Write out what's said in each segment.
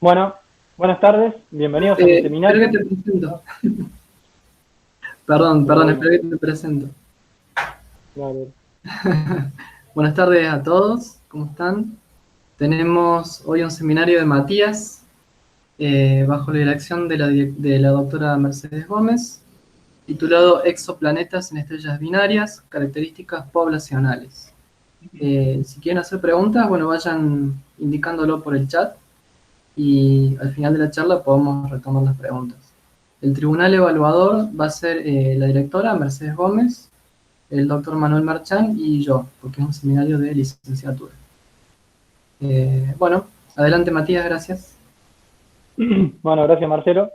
Bueno, buenas tardes, bienvenidos a mi Espera que seminario. te presento. Perdón, Bueno, espera que te presento. dale. Buenas tardes a todos, ¿cómo están? Tenemos hoy un seminario de Matías, bajo la dirección de la doctora Mercedes Gómez, titulado Exoplanetas en estrellas binarias, características poblacionales. Si quieren hacer preguntas, bueno, vayan indicándolo por el chat y al final de la charla podemos retomar las preguntas. El tribunal evaluador va a ser la directora Mercedes Gómez, el doctor Manuel Marchán y yo, porque es un seminario de licenciatura. Bueno, adelante Matías, gracias. Bueno, gracias Marcelo.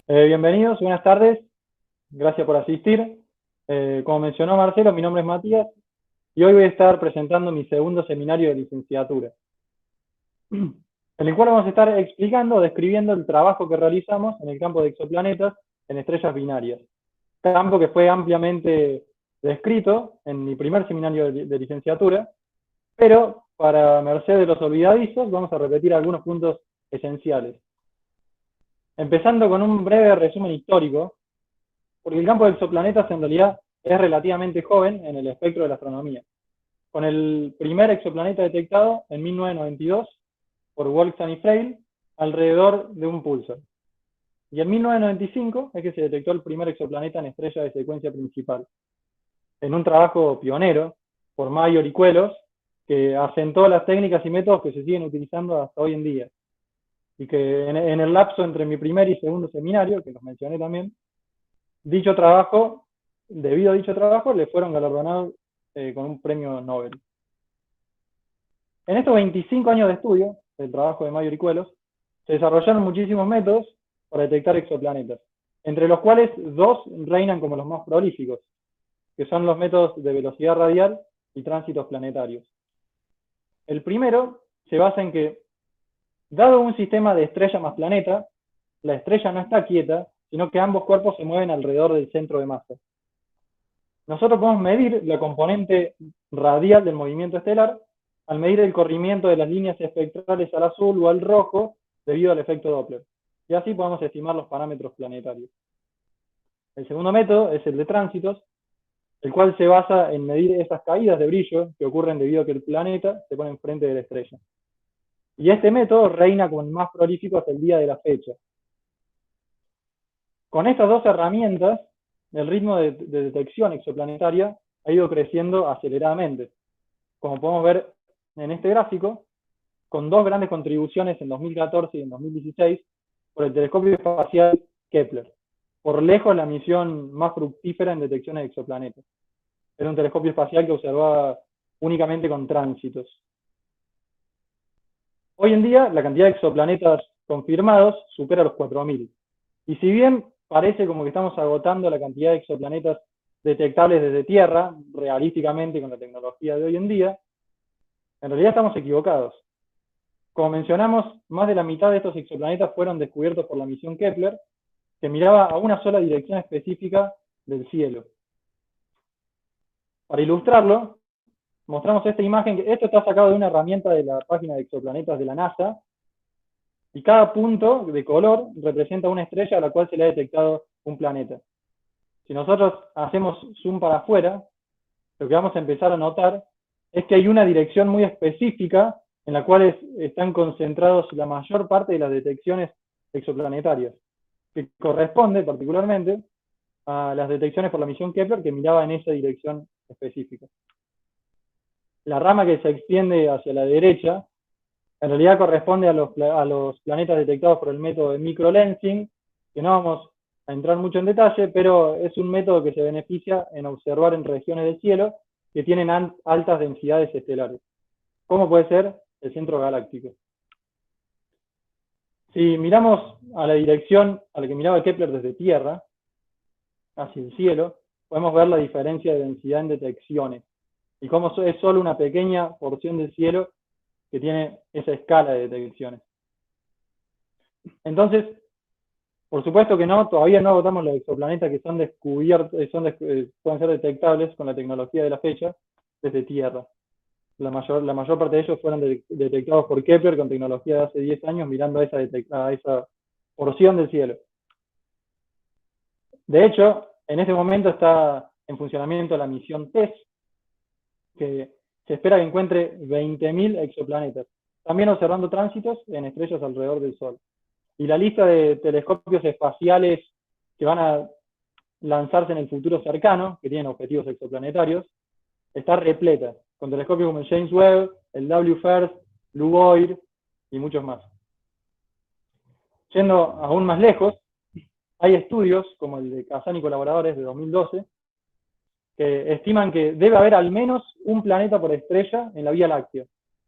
Bienvenidos, buenas tardes, gracias por asistir. Como mencionó Marcelo, mi nombre es Matías y hoy voy a estar presentando mi segundo seminario de licenciatura, en el cual vamos a estar explicando o describiendo el trabajo que realizamos en el campo de exoplanetas en estrellas binarias, campo que fue ampliamente descrito en mi primer seminario de licenciatura, pero para merced de los olvidadizos vamos a repetir algunos puntos esenciales. Empezando con un breve resumen histórico, porque el campo de exoplanetas en realidad es relativamente joven en el espectro de la astronomía, con el primer exoplaneta detectado en 1992 por Wolfson y Frail alrededor de un pulsar. Y en 1995 es que se detectó el primer exoplaneta en estrella de secuencia principal, en un trabajo pionero por Mayor y Cuelos, que asentó las técnicas y métodos que se siguen utilizando hasta hoy en día. Y que en el lapso entre mi primer y segundo seminario, que los mencioné también, dicho trabajo, debido a dicho trabajo, le fueron galardonados con un premio Nobel. En estos 25 años de estudio del trabajo de Mayor y Cuelos, se desarrollaron muchísimos métodos para detectar exoplanetas, entre los cuales dos reinan como los más prolíficos, que son los métodos de velocidad radial y tránsitos planetarios. El primero se basa en que, dado un sistema de estrella más planeta, la estrella no está quieta, sino que ambos cuerpos se mueven alrededor del centro de masa. Nosotros podemos medir la componente radial del movimiento estelar al medir el corrimiento de las líneas espectrales al azul o al rojo debido al efecto Doppler. Y así podemos estimar los parámetros planetarios. El segundo método es el de tránsitos, el cual se basa en medir esas caídas de brillo que ocurren debido a que el planeta se pone enfrente de la estrella. Y este método reina como el más prolífico hasta el día de la fecha. Con estas dos herramientas, el ritmo de detección exoplanetaria ha ido creciendo aceleradamente. Como podemos ver en este gráfico, con dos grandes contribuciones en 2014 y en 2016 por el telescopio espacial Kepler. Por lejos la misión más fructífera en detecciones de exoplanetas. Era un telescopio espacial que observaba únicamente con tránsitos. Hoy en día, la cantidad de exoplanetas confirmados supera los 4.000. Y si bien parece como que estamos agotando la cantidad de exoplanetas detectables desde Tierra, realísticamente con la tecnología de hoy en día, en realidad estamos equivocados. Como mencionamos, más de la mitad de estos exoplanetas fueron descubiertos por la misión Kepler, que miraba a una sola dirección específica del cielo. Para ilustrarlo, mostramos esta imagen, que esto está sacado de una herramienta de la página de exoplanetas de la NASA, y cada punto de color representa una estrella a la cual se le ha detectado un planeta. Si nosotros hacemos zoom para afuera, lo que vamos a empezar a notar es que hay una dirección muy específica en la cual están concentrados la mayor parte de las detecciones exoplanetarias, que corresponde particularmente a las detecciones por la misión Kepler que miraba en esa dirección específica. La rama que se extiende hacia la derecha en realidad corresponde a los planetas detectados por el método de microlensing, que no vamos a entrar mucho en detalle, pero es un método que se beneficia en observar en regiones del cielo que tienen altas densidades estelares, como puede ser el centro galáctico. Si miramos a la dirección a la que miraba Kepler desde Tierra, hacia el cielo, podemos ver la diferencia de densidad en detecciones, y cómo es solo una pequeña porción del cielo que tiene esa escala de detecciones. Entonces, por supuesto que no, todavía no agotamos los exoplanetas que son descubiertos, pueden ser detectables con la tecnología de la fecha desde Tierra. la mayor parte de ellos fueron detectados por Kepler con tecnología de hace 10 años, mirando a esa porción del cielo. De hecho, en este momento está en funcionamiento la misión TESS, que se espera que encuentre 20.000 exoplanetas, también observando tránsitos en estrellas alrededor del Sol. Y la lista de telescopios espaciales que van a lanzarse en el futuro cercano, que tienen objetivos exoplanetarios, está repleta, con telescopios como el James Webb, el WFIRST, LUVOIR y muchos más. Yendo aún más lejos, hay estudios, como el de Kazan y colaboradores de 2012, que estiman que debe haber al menos un planeta por estrella en la Vía Láctea,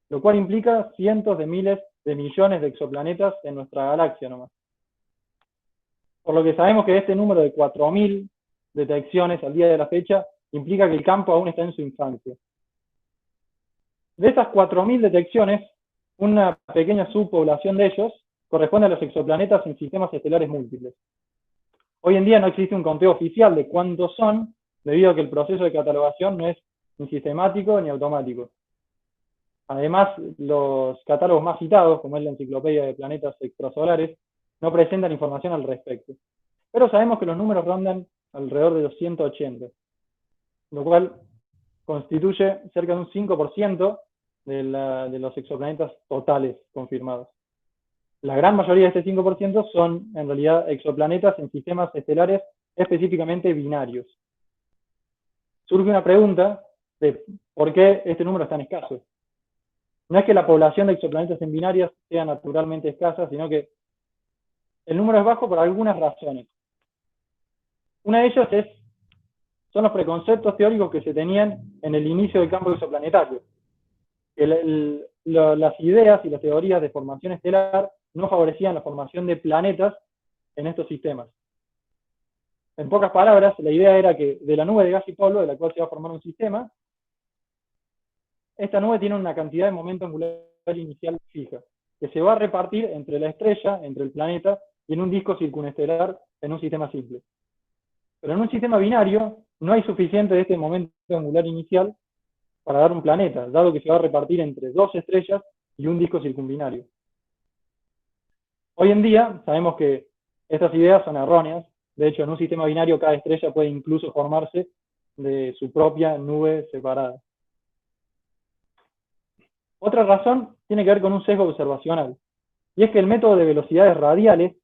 lo cual implica cientos de miles de millones de exoplanetas en nuestra galaxia nomás. Por lo que sabemos que este número de 4.000 detecciones al día de la fecha implica que el campo aún está en su infancia. De estas 4.000 detecciones, una pequeña subpoblación de ellos corresponde a los exoplanetas en sistemas estelares múltiples. Hoy en día no existe un conteo oficial de cuántos son, debido a que el proceso de catalogación no es ni sistemático ni automático. Además, los catálogos más citados, como es la Enciclopedia de Planetas Extrasolares, no presentan información al respecto. Pero sabemos que los números rondan alrededor de los 180, lo cual constituye cerca de un 5% de los exoplanetas totales confirmados. La gran mayoría de este 5% son, en realidad, exoplanetas en sistemas estelares específicamente binarios. Surge una pregunta de por qué este número es tan escaso. No es que la población de exoplanetas en binarias sea naturalmente escasa, sino que el número es bajo por algunas razones. Una de ellas son los preconceptos teóricos que se tenían en el inicio del campo exoplanetario. Las ideas y las teorías de formación estelar no favorecían la formación de planetas en estos sistemas. En pocas palabras, la idea era que de la nube de gas y polvo, de la cual se va a formar un sistema, esta nube tiene una cantidad de momento angular inicial fija, que se va a repartir entre la estrella, entre el planeta, y en un disco circunestelar en un sistema simple. Pero en un sistema binario no hay suficiente de este momento angular inicial para dar un planeta, dado que se va a repartir entre dos estrellas y un disco circunbinario. Hoy en día sabemos que estas ideas son erróneas. De hecho, en un sistema binario cada estrella puede incluso formarse de su propia nube separada. Otra razón tiene que ver con un sesgo observacional, y es que el método de velocidades radiales,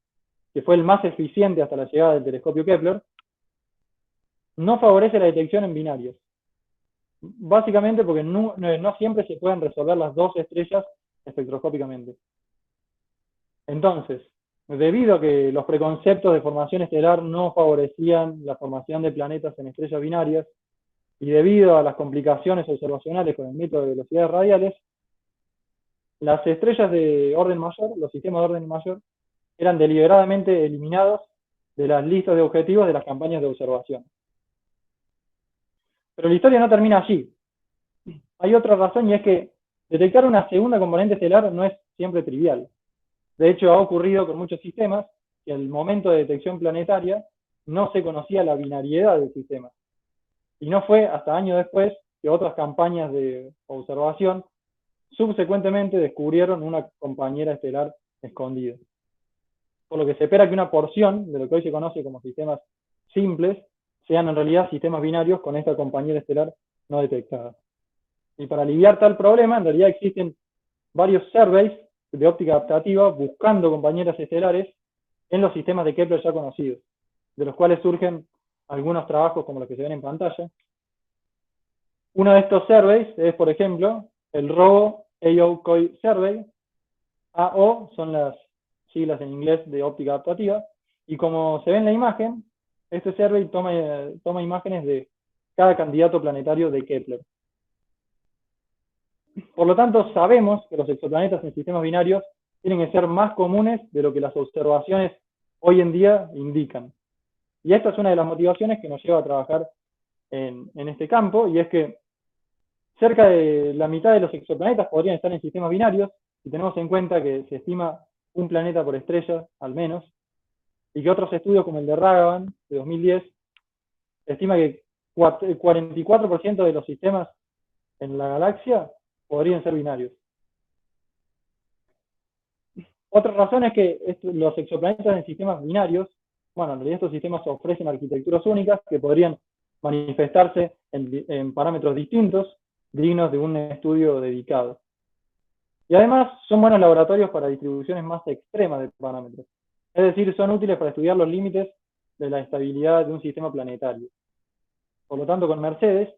que fue el más eficiente hasta la llegada del telescopio Kepler, no favorece la detección en binarios. Básicamente porque no siempre se pueden resolver las dos estrellas espectroscópicamente. Entonces, debido a que los preconceptos de formación estelar no favorecían la formación de planetas en estrellas binarias, y debido a las complicaciones observacionales con el método de velocidades radiales, las estrellas de orden mayor, los sistemas de orden mayor, eran deliberadamente eliminados de las listas de objetivos de las campañas de observación. Pero la historia no termina allí. Hay otra razón, y es que detectar una segunda componente estelar no es siempre trivial. De hecho, ha ocurrido con muchos sistemas que al momento de detección planetaria no se conocía la binariedad del sistema. Y no fue hasta años después que otras campañas de observación subsecuentemente descubrieron una compañera estelar escondida. Por lo que se espera que una porción de lo que hoy se conoce como sistemas simples sean en realidad sistemas binarios con esta compañera estelar no detectada. Y para aliviar tal problema, en realidad existen varios surveys de óptica adaptativa buscando compañeras estelares en los sistemas de Kepler ya conocidos, de los cuales surgen algunos trabajos como los que se ven en pantalla. Uno de estos surveys es, por ejemplo, el ROBO AO-COI Survey. AO son las siglas en inglés de óptica adaptativa, y como se ve en la imagen, este survey toma imágenes de cada candidato planetario de Kepler. Por lo tanto, sabemos que los exoplanetas en sistemas binarios tienen que ser más comunes de lo que las observaciones hoy en día indican. Y esta es una de las motivaciones que nos lleva a trabajar en este campo, y es que cerca de la mitad de los exoplanetas podrían estar en sistemas binarios, si tenemos en cuenta que se estima un planeta por estrella, al menos, y que otros estudios como el de Ragavan, de 2010, estima que el 44% de los sistemas en la galaxia podrían ser binarios. Otra razón es que los exoplanetas en sistemas binarios, bueno, en realidad estos sistemas ofrecen arquitecturas únicas que podrían manifestarse en parámetros distintos, dignos de un estudio dedicado. Y además son buenos laboratorios para distribuciones más extremas de parámetros. Es decir, son útiles para estudiar los límites de la estabilidad de un sistema planetario. Por lo tanto, con Mercedes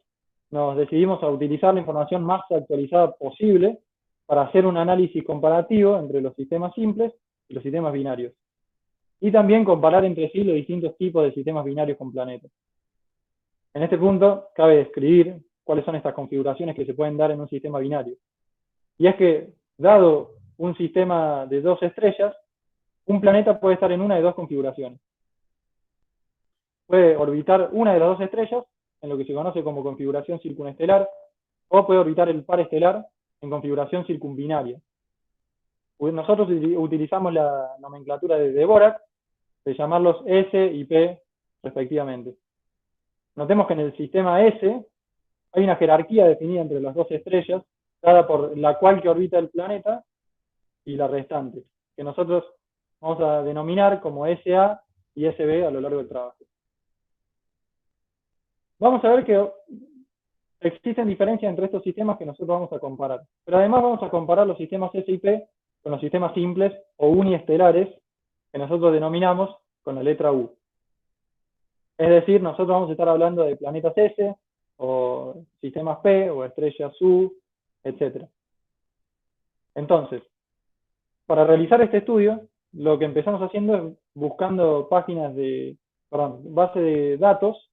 nos decidimos a utilizar la información más actualizada posible para hacer un análisis comparativo entre los sistemas simples y los sistemas binarios. Y también comparar entre sí los distintos tipos de sistemas binarios con planetas. En este punto, cabe describir cuáles son estas configuraciones que se pueden dar en un sistema binario. Y es que, dado un sistema de 2 estrellas, un planeta puede estar en una de dos configuraciones. Puede orbitar una de las 2 estrellas, en lo que se conoce como configuración circunestelar, o puede orbitar el par estelar en configuración circumbinaria. Nosotros utilizamos la nomenclatura de Dvorak, de llamarlos S y P respectivamente. Notemos que en el sistema S hay una jerarquía definida entre las 2 estrellas, dada por la cual que orbita el planeta y la restante, que nosotros vamos a denominar como SA y SB a lo largo del trabajo. Vamos a ver que existen diferencias entre estos sistemas que nosotros vamos a comparar. Pero además vamos a comparar los sistemas S y P con los sistemas simples o uniestelares, que nosotros denominamos con la letra U. Es decir, nosotros vamos a estar hablando de planetas S, o sistemas P, o estrellas U, etc. Entonces, para realizar este estudio, lo que empezamos haciendo es buscando base de datos,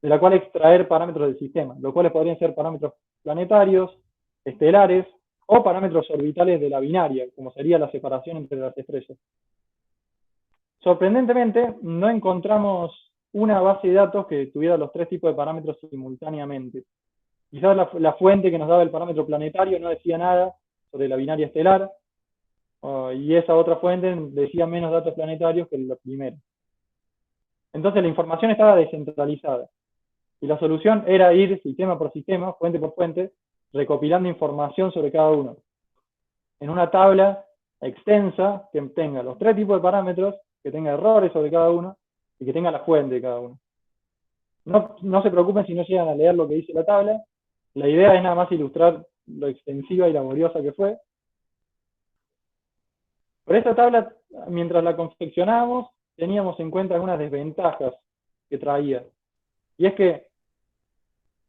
de la cual extraer parámetros del sistema, los cuales podrían ser parámetros planetarios, estelares, o parámetros orbitales de la binaria, como sería la separación entre las estrellas. Sorprendentemente, no encontramos una base de datos que tuviera los 3 tipos de parámetros simultáneamente. Quizás la fuente que nos daba el parámetro planetario no decía nada sobre la binaria estelar, y esa otra fuente decía menos datos planetarios que la primera. Entonces la información estaba descentralizada, y la solución era ir sistema por sistema, fuente por fuente, recopilando información sobre cada uno, en una tabla extensa que tenga los 3 tipos de parámetros, que tenga errores sobre cada uno, y que tenga la fuente de cada uno. No se preocupen si no llegan a leer lo que dice la tabla. La idea es nada más ilustrar lo extensiva y laboriosa que fue. Por esta tabla, mientras la confeccionábamos, teníamos en cuenta algunas desventajas que traía. Y es que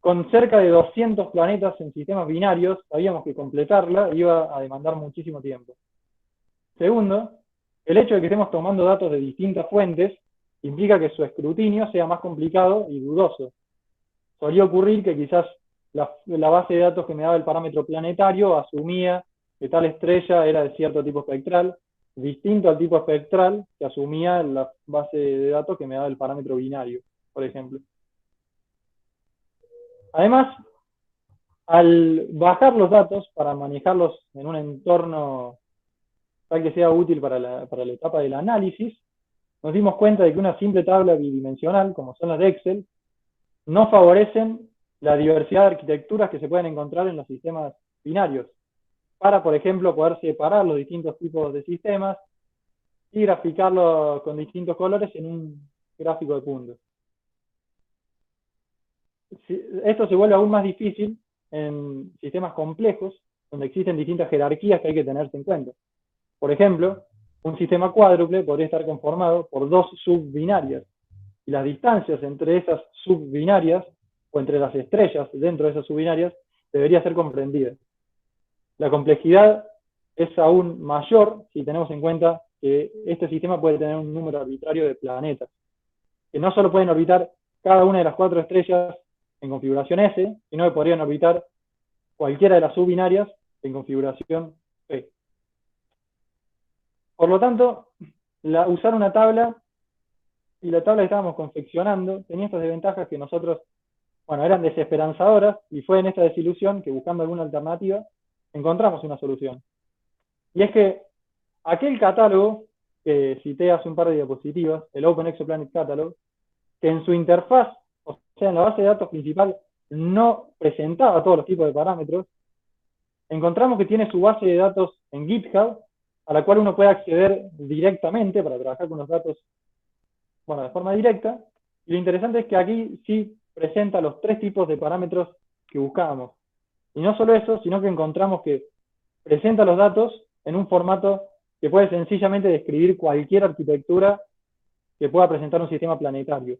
con cerca de 200 planetas en sistemas binarios, sabíamos que completarla iba a demandar muchísimo tiempo. Segundo, el hecho de que estemos tomando datos de distintas fuentes implica que su escrutinio sea más complicado y dudoso. Solía ocurrir que quizás la base de datos que me daba el parámetro planetario asumía que tal estrella era de cierto tipo espectral, distinto al tipo espectral que asumía la base de datos que me daba el parámetro binario, por ejemplo. Además, al bajar los datos para manejarlos en un entorno tal que sea útil para la etapa del análisis, nos dimos cuenta de que una simple tabla bidimensional, como son las de Excel, no favorecen la diversidad de arquitecturas que se pueden encontrar en los sistemas binarios, para, por ejemplo, poder separar los distintos tipos de sistemas y graficarlos con distintos colores en un gráfico de puntos. Esto se vuelve aún más difícil en sistemas complejos, donde existen distintas jerarquías que hay que tenerse en cuenta. Por ejemplo, un sistema cuádruple podría estar conformado por 2 subbinarias, y las distancias entre esas subbinarias, o entre las estrellas dentro de esas subbinarias, debería ser comprendida. La complejidad es aún mayor si tenemos en cuenta que este sistema puede tener un número arbitrario de planetas, que no solo pueden orbitar cada una de las 4 estrellas en configuración S, sino que podrían orbitar cualquiera de las subbinarias en configuración P. Por lo tanto, usar una tabla, y la tabla que estábamos confeccionando tenía estas desventajas que nosotros, eran desesperanzadoras, y fue en esta desilusión que, buscando alguna alternativa, encontramos una solución. Y es que aquel catálogo que cité hace un par de diapositivas, el Open Exoplanet Catalog, que en su interfaz, o sea, en la base de datos principal, no presentaba todos los tipos de parámetros, encontramos que tiene su base de datos en GitHub, a la cual uno puede acceder directamente para trabajar con los datos, bueno, de forma directa. Y lo interesante es que aquí sí presenta los 3 tipos de parámetros que buscábamos. Y no solo eso, sino que encontramos que presenta los datos en un formato que puede sencillamente describir cualquier arquitectura que pueda presentar un sistema planetario.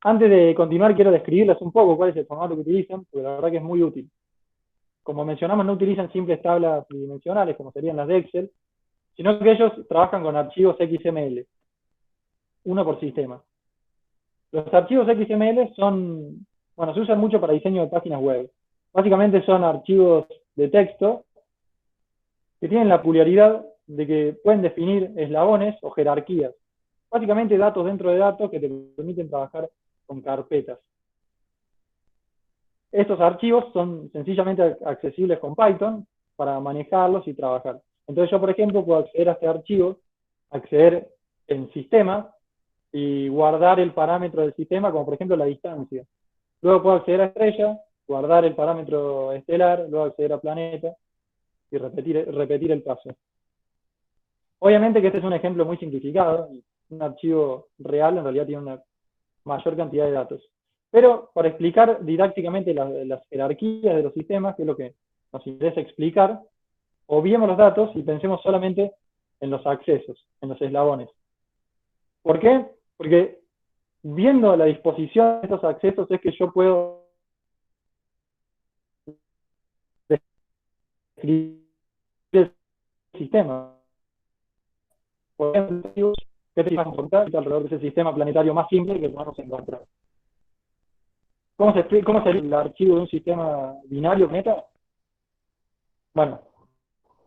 Antes de continuar, quiero describirles un poco cuál es el formato que utilizan, porque la verdad que es muy útil. Como mencionamos, no utilizan simples tablas tridimensionales, como serían las de Excel, sino que ellos trabajan con archivos XML, uno por sistema. Los archivos XML son, bueno, se usan mucho para diseño de páginas web. Básicamente son archivos de texto que tienen la peculiaridad de que pueden definir eslabones o jerarquías. Básicamente datos dentro de datos que te permiten trabajar con carpetas. Estos archivos son sencillamente accesibles con Python para manejarlos y trabajar. Entonces yo, por ejemplo, puedo acceder a este archivo, acceder en sistema y guardar el parámetro del sistema, como por ejemplo la distancia. Luego puedo acceder a estrella, guardar el parámetro estelar, luego acceder a planeta y repetir el paso. Obviamente que este es un ejemplo muy simplificado, un archivo real en realidad tiene una mayor cantidad de datos. Pero para explicar didácticamente las jerarquías de los sistemas, que es lo que nos interesa explicar, obviemos los datos y pensemos solamente en los accesos, en los eslabones. ¿Por qué? Porque viendo la disposición de estos accesos es que yo puedo describir el sistema. Por ejemplo, ¿qué te alrededor de ese sistema planetario más simple que podemos encontrar? ¿Cómo sería el archivo de un sistema binario meta? Bueno,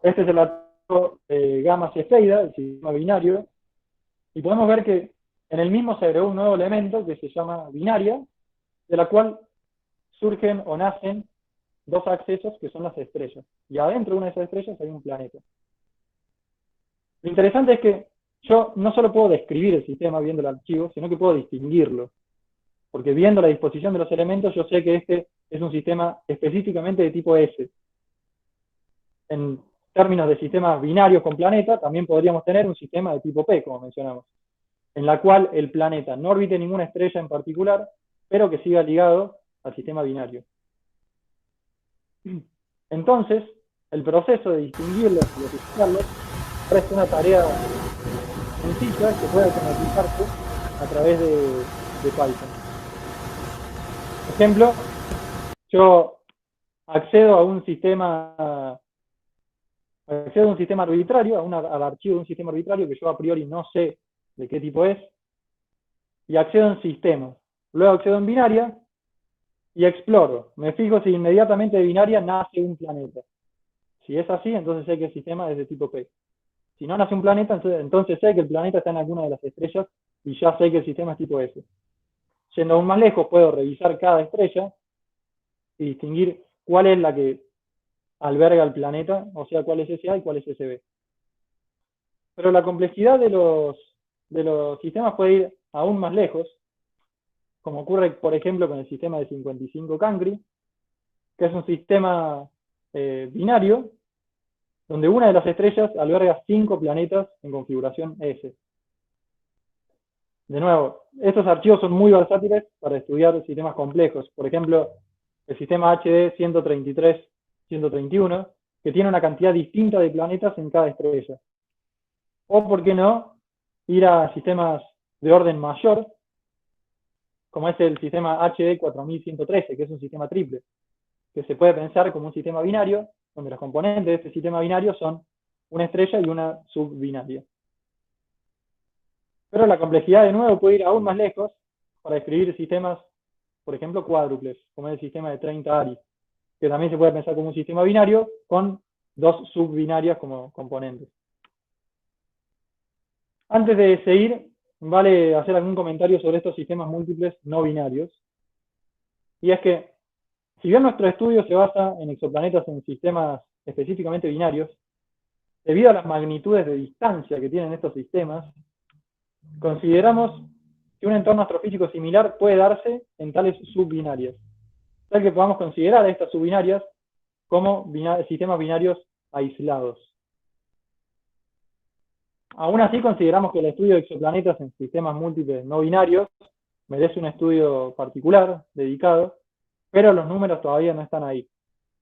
este es el archivo gamma cefeida, el sistema binario, y podemos ver que en el mismo se agregó un nuevo elemento que se llama binaria, de la cual surgen o nacen 2 accesos que son las estrellas. Y adentro de una de esas estrellas hay un planeta. Lo interesante es que yo no solo puedo describir el sistema viendo el archivo, sino que puedo distinguirlo. Porque viendo la disposición de los elementos, yo sé que este es un sistema específicamente de tipo S. En términos de sistemas binarios con planeta, también podríamos tener un sistema de tipo P, como mencionamos, en la cual el planeta no orbite ninguna estrella en particular, pero que siga ligado al sistema binario. Entonces, el proceso de distinguirlos y clasificarlos es una tarea sencilla que puede automatizarse a través de Python. Por ejemplo, yo accedo a un sistema arbitrario, al archivo de un sistema arbitrario que yo a priori no sé de qué tipo es, y accedo en sistema. Luego accedo en binaria y exploro. Me fijo si inmediatamente de binaria nace un planeta. Si es así, entonces sé que el sistema es de tipo P. Si no nace un planeta, entonces sé que el planeta está en alguna de las estrellas y ya sé que el sistema es tipo S. Yendo aún más lejos, puedo revisar cada estrella y distinguir cuál es la que alberga el planeta, o sea, cuál es SA y cuál es SB. Pero la complejidad de los sistemas puede ir aún más lejos, como ocurre, por ejemplo, con el sistema de 55 Cancri, que es un sistema binario, donde una de las estrellas alberga 5 planetas en configuración S. De nuevo, estos archivos son muy versátiles para estudiar sistemas complejos. Por ejemplo, el sistema HD 133-131, que tiene una cantidad distinta de planetas en cada estrella. O, ¿por qué no?, ir a sistemas de orden mayor, como es el sistema HD 4113, que es un sistema triple, que se puede pensar como un sistema binario, donde los componentes de este sistema binario son una estrella y una subbinaria. Pero la complejidad, de nuevo, puede ir aún más lejos para describir sistemas, por ejemplo, cuádruples, como es el sistema de 30 ARI, que también se puede pensar como un sistema binario con 2 subbinarias como componentes. Antes de seguir, vale hacer algún comentario sobre estos sistemas múltiples no binarios. Y es que, si bien nuestro estudio se basa en exoplanetas en sistemas específicamente binarios, debido a las magnitudes de distancia que tienen estos sistemas, consideramos que un entorno astrofísico similar puede darse en tales subbinarias. tal que podamos considerar a estas subbinarias como sistemas binarios aislados. Aún así, consideramos que el estudio de exoplanetas en sistemas múltiples no binarios merece un estudio particular, dedicado, pero los números todavía no están ahí,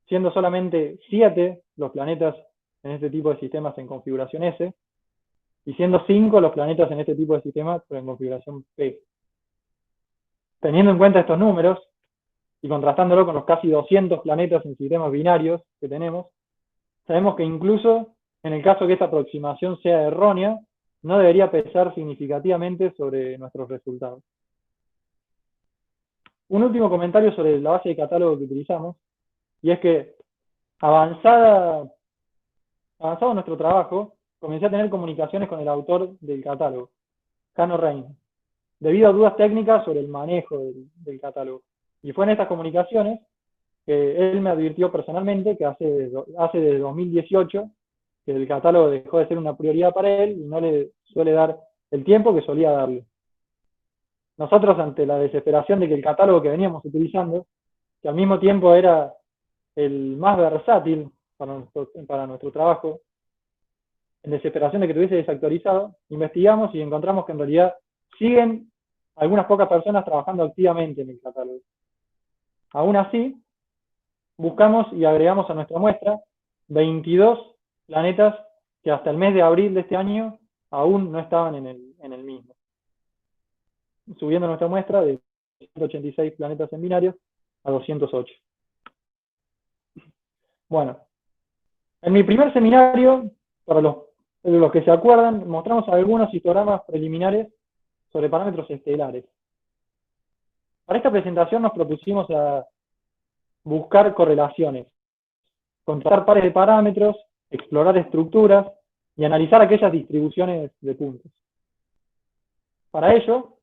siendo solamente 7 los planetas en este tipo de sistemas en configuración S, y siendo 5 los planetas en este tipo de sistemas pero en configuración P. Teniendo en cuenta estos números, y contrastándolo con los casi 200 planetas en sistemas binarios que tenemos, sabemos que incluso en el caso que esta aproximación sea errónea, no debería pesar significativamente sobre nuestros resultados. Un último comentario sobre la base de catálogo que utilizamos, y es que avanzado nuestro trabajo, comencé a tener comunicaciones con el autor del catálogo, Hanno Rein, debido a dudas técnicas sobre el manejo del catálogo. Y fue en estas comunicaciones que él me advirtió personalmente que hace desde 2018 que el catálogo dejó de ser una prioridad para él y no le suele dar el tiempo que solía darle. Nosotros, ante la desesperación de que el catálogo que veníamos utilizando, que al mismo tiempo era el más versátil para nuestro trabajo, en desesperación de que estuviese desactualizado, investigamos y encontramos que en realidad siguen algunas pocas personas trabajando activamente en el catálogo. Aún así, buscamos y agregamos a nuestra muestra 22 planetas que hasta el mes de abril de este año aún no estaban en el mismo. Subiendo nuestra muestra de 186 planetas en binarios a 208. Bueno, en mi primer seminario, para los que se acuerdan, mostramos algunos histogramas preliminares sobre parámetros estelares. Para esta presentación nos propusimos a buscar correlaciones, contrastar pares de parámetros, explorar estructuras y analizar aquellas distribuciones de puntos. Para ello,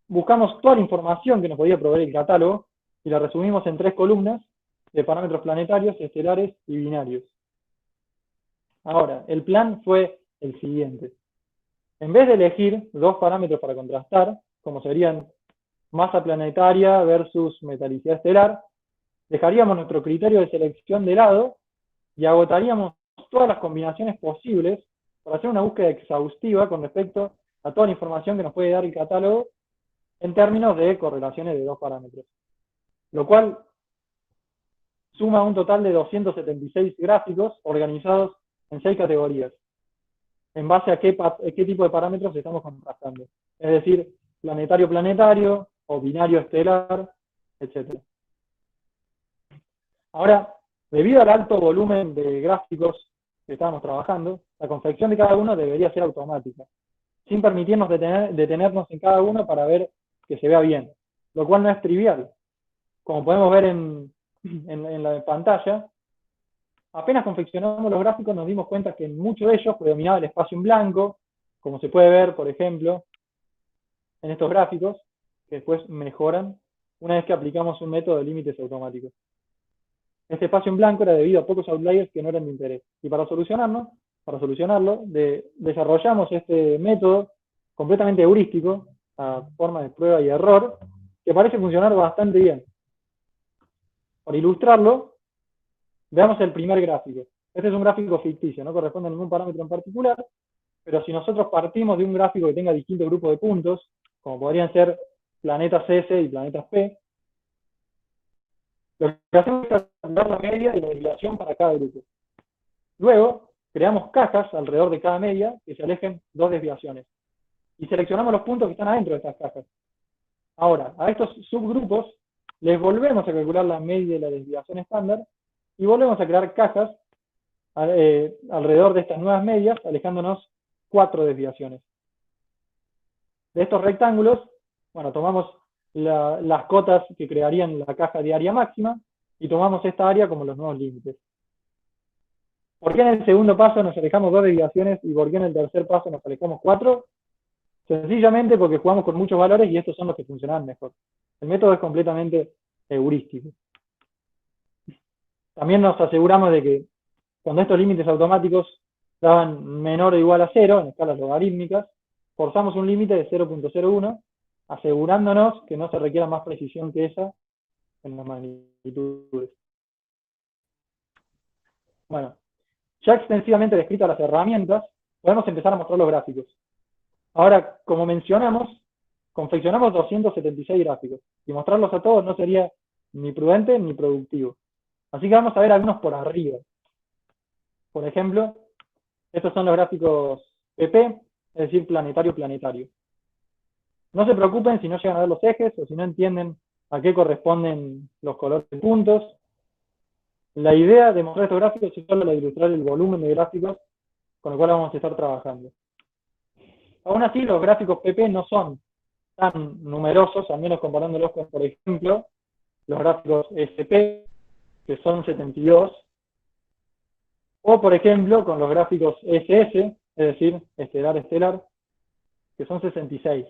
buscamos toda la información que nos podía proveer el catálogo y la resumimos en 3 columnas de parámetros planetarios, estelares y binarios. Ahora, el plan fue el siguiente. En vez de elegir 2 parámetros para contrastar, como serían masa planetaria versus metalicidad estelar, dejaríamos nuestro criterio de selección de lado y agotaríamos todas las combinaciones posibles para hacer una búsqueda exhaustiva con respecto a toda la información que nos puede dar el catálogo en términos de correlaciones de 2 parámetros. Lo cual suma un total de 276 gráficos organizados en 6 categorías, en base a qué tipo de parámetros estamos contrastando. Es decir, planetario-planetario, o binario-estelar, etc. Ahora, debido al alto volumen de gráficos que estábamos trabajando, la confección de cada uno debería ser automática, sin permitirnos detenernos en cada uno para ver que se vea bien, lo cual no es trivial. Como podemos ver en la pantalla, apenas confeccionamos los gráficos nos dimos cuenta que en muchos de ellos predominaba el espacio en blanco, como se puede ver, por ejemplo, en estos gráficos, que después mejoran una vez que aplicamos un método de límites automáticos. Este espacio en blanco era debido a pocos outliers que no eran de interés. Y para solucionarlo, desarrollamos este método completamente heurístico, a forma de prueba y error, que parece funcionar bastante bien. Para ilustrarlo, veamos el primer gráfico. Este es un gráfico ficticio, no corresponde a ningún parámetro en particular, pero si nosotros partimos de un gráfico que tenga distintos grupos de puntos, como podrían ser planetas S y planetas P, lo que hacemos es calcular la media y la desviación para cada grupo. Luego, creamos cajas alrededor de cada media que se alejen 2 desviaciones. Y seleccionamos los puntos que están adentro de estas cajas. Ahora, a estos subgrupos les volvemos a calcular la media y la desviación estándar y volvemos a crear cajas alrededor de estas nuevas medias, alejándonos 4 desviaciones. De estos rectángulos, bueno, tomamos las cotas que crearían la caja de área máxima y tomamos esta área como los nuevos límites. ¿Por qué en el segundo paso nos alejamos 2 desviaciones y por qué en el tercer paso nos alejamos 4? Sencillamente porque jugamos con muchos valores y estos son los que funcionan mejor. El método es completamente heurístico. También nos aseguramos de que cuando estos límites automáticos daban menor o igual a 0 en escalas logarítmicas, forzamos un límite de 0.01, asegurándonos que no se requiera más precisión que esa en las magnitudes. Bueno, ya extensivamente descritas las herramientas, podemos empezar a mostrar los gráficos. Ahora, como mencionamos, confeccionamos 276 gráficos, y mostrarlos a todos no sería ni prudente ni productivo. Así que vamos a ver algunos por arriba. Por ejemplo, estos son los gráficos PP, es decir, planetario-planetario. No se preocupen si no llegan a ver los ejes o si no entienden a qué corresponden los colores de puntos. La idea de mostrar estos gráficos es solo la de ilustrar el volumen de gráficos con el cual vamos a estar trabajando. Aún así, los gráficos PP no son tan numerosos, al menos comparándolos con, por ejemplo, los gráficos SP, que son 72, o por ejemplo, con los gráficos SS, es decir, estelar-estelar, que son 66.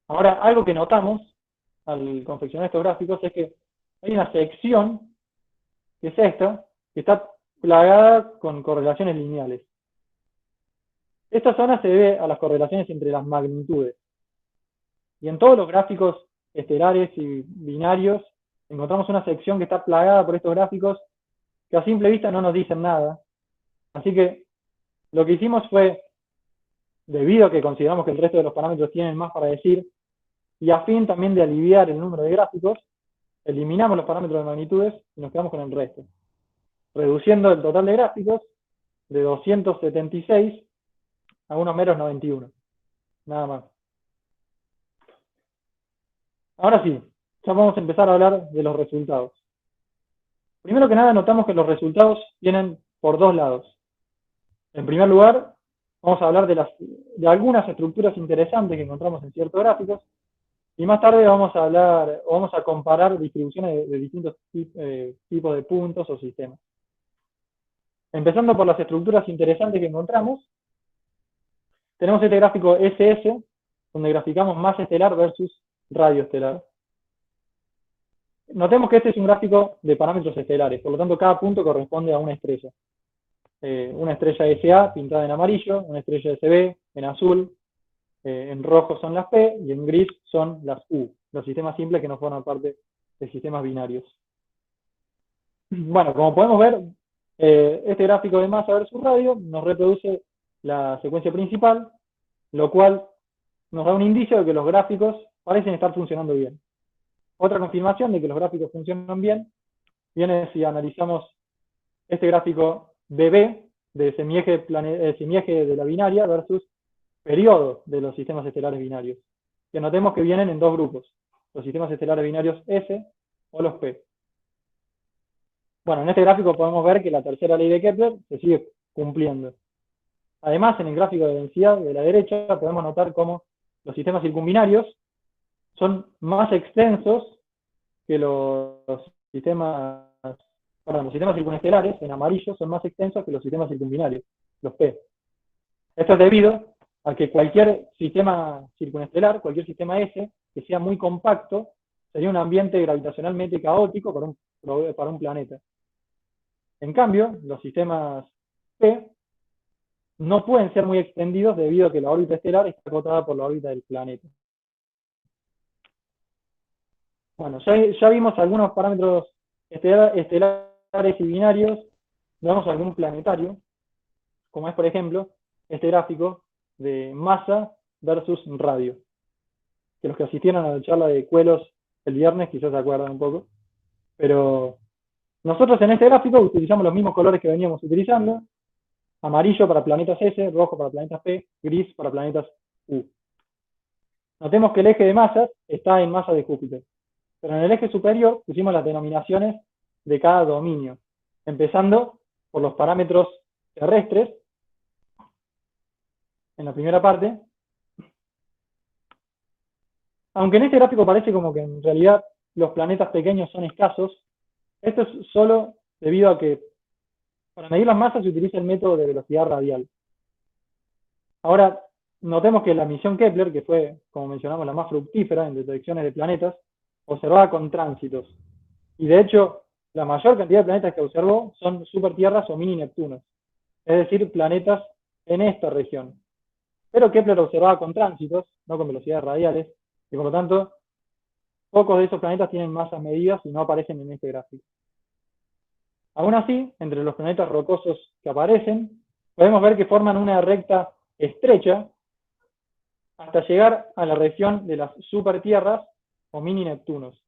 Ahora, algo que notamos al confeccionar estos gráficos es que hay una sección, que es esta, que está plagada con correlaciones lineales. Esta zona se debe a las correlaciones entre las magnitudes. Y en todos los gráficos estelares y binarios encontramos una sección que está plagada por estos gráficos que a simple vista no nos dicen nada. Así que lo que hicimos fue, debido a que consideramos que el resto de los parámetros tienen más para decir, y a fin también de aliviar el número de gráficos, eliminamos los parámetros de magnitudes y nos quedamos con el resto, reduciendo el total de gráficos de 276 a unos meros 91. Nada más. Ahora sí, ya vamos a empezar a hablar de los resultados. Primero que nada, notamos que los resultados vienen por dos lados. En primer lugar, vamos a hablar de algunas estructuras interesantes que encontramos en ciertos gráficos, y más tarde vamos a comparar distribuciones de distintos tipos de puntos o sistemas. Empezando por las estructuras interesantes que encontramos, tenemos este gráfico SS, donde graficamos masa estelar versus radio estelar. Notemos que este es un gráfico de parámetros estelares, por lo tanto cada punto corresponde a una estrella. Una estrella SA pintada en amarillo, una estrella SB en azul, en rojo son las P y en gris son las U, los sistemas simples que no forman parte de sistemas binarios. Bueno, como podemos ver, este gráfico de masa versus radio nos reproduce la secuencia principal, lo cual nos da un indicio de que los gráficos parecen estar funcionando bien. Otra confirmación de que los gráficos funcionan bien viene si analizamos este gráfico BB de semieje de la binaria versus periodo de los sistemas estelares binarios. Que notemos que vienen en dos grupos, los sistemas estelares binarios S o los P. Bueno, en este gráfico podemos ver que la tercera ley de Kepler se sigue cumpliendo. Además, en el gráfico de densidad de la derecha podemos notar cómo los sistemas circunbinarios son más extensos que los sistemas circunestelares, en amarillo, son más extensos que los sistemas circunbinarios, los P. Esto es debido a que cualquier sistema circunestelar, cualquier sistema S, que sea muy compacto, sería un ambiente gravitacionalmente caótico para un planeta. En cambio, los sistemas P no pueden ser muy extendidos debido a que la órbita estelar está acotada por la órbita del planeta. Bueno, ya vimos algunos parámetros estelares y binarios, vemos algún planetario, como es por ejemplo este gráfico de masa versus radio, que los que asistieron a la charla de Cuelos el viernes quizás se acuerdan un poco, pero nosotros en este gráfico utilizamos los mismos colores que veníamos utilizando, amarillo para planetas S, rojo para planetas P, gris para planetas U. Notemos que el eje de masas está en masa de Júpiter, pero en el eje superior pusimos las denominaciones de cada dominio, empezando por los parámetros terrestres, en la primera parte, aunque en este gráfico parece como que en realidad los planetas pequeños son escasos, esto es solo debido a que para medir las masas se utiliza el método de velocidad radial. Ahora, notemos que la misión Kepler, que fue, como mencionamos, la más fructífera en detecciones de planetas, observaba con tránsitos. Y de hecho, la mayor cantidad de planetas que observó son supertierras o mini Neptunos, es decir, planetas en esta región. Pero Kepler observaba con tránsitos, no con velocidades radiales, y por lo tanto pocos de esos planetas tienen masas medidas y no aparecen en este gráfico. Aún así, entre los planetas rocosos que aparecen, podemos ver que forman una recta estrecha hasta llegar a la región de las supertierras o mini Neptunos,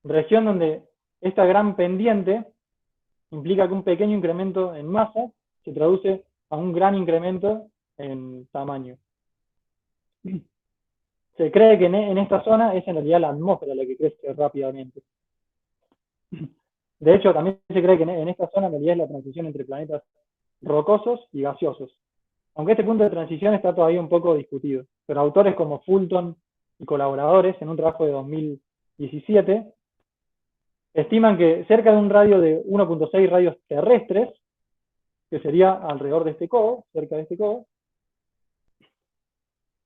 región donde esta gran pendiente implica que un pequeño incremento en masa se traduce a un gran incremento en tamaño. Se cree que en esta zona es en realidad la atmósfera la que crece rápidamente. De hecho, también se cree que en esta zona en realidad es la transición entre planetas rocosos y gaseosos. Aunque este punto de transición está todavía un poco discutido. Pero autores como Fulton y colaboradores, en un trabajo de 2017, estiman que cerca de un radio de 1.6 radios terrestres, que sería alrededor de este codo, cerca de este codo,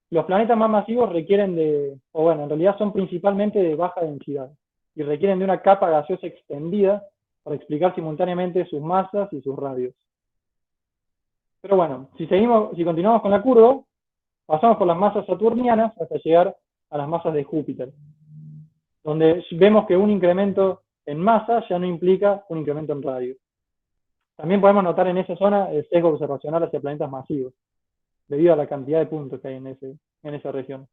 los planetas más masivos requieren en realidad son principalmente de baja densidad y requieren de una capa gaseosa extendida para explicar simultáneamente sus masas y sus radios. Pero bueno, si continuamos con la curva, pasamos por las masas saturnianas hasta llegar a las masas de Júpiter, donde vemos que un incremento en masa ya no implica un incremento en radio. También podemos notar en esa zona el sesgo observacional hacia planetas masivos, debido a la cantidad de puntos que hay en esa región.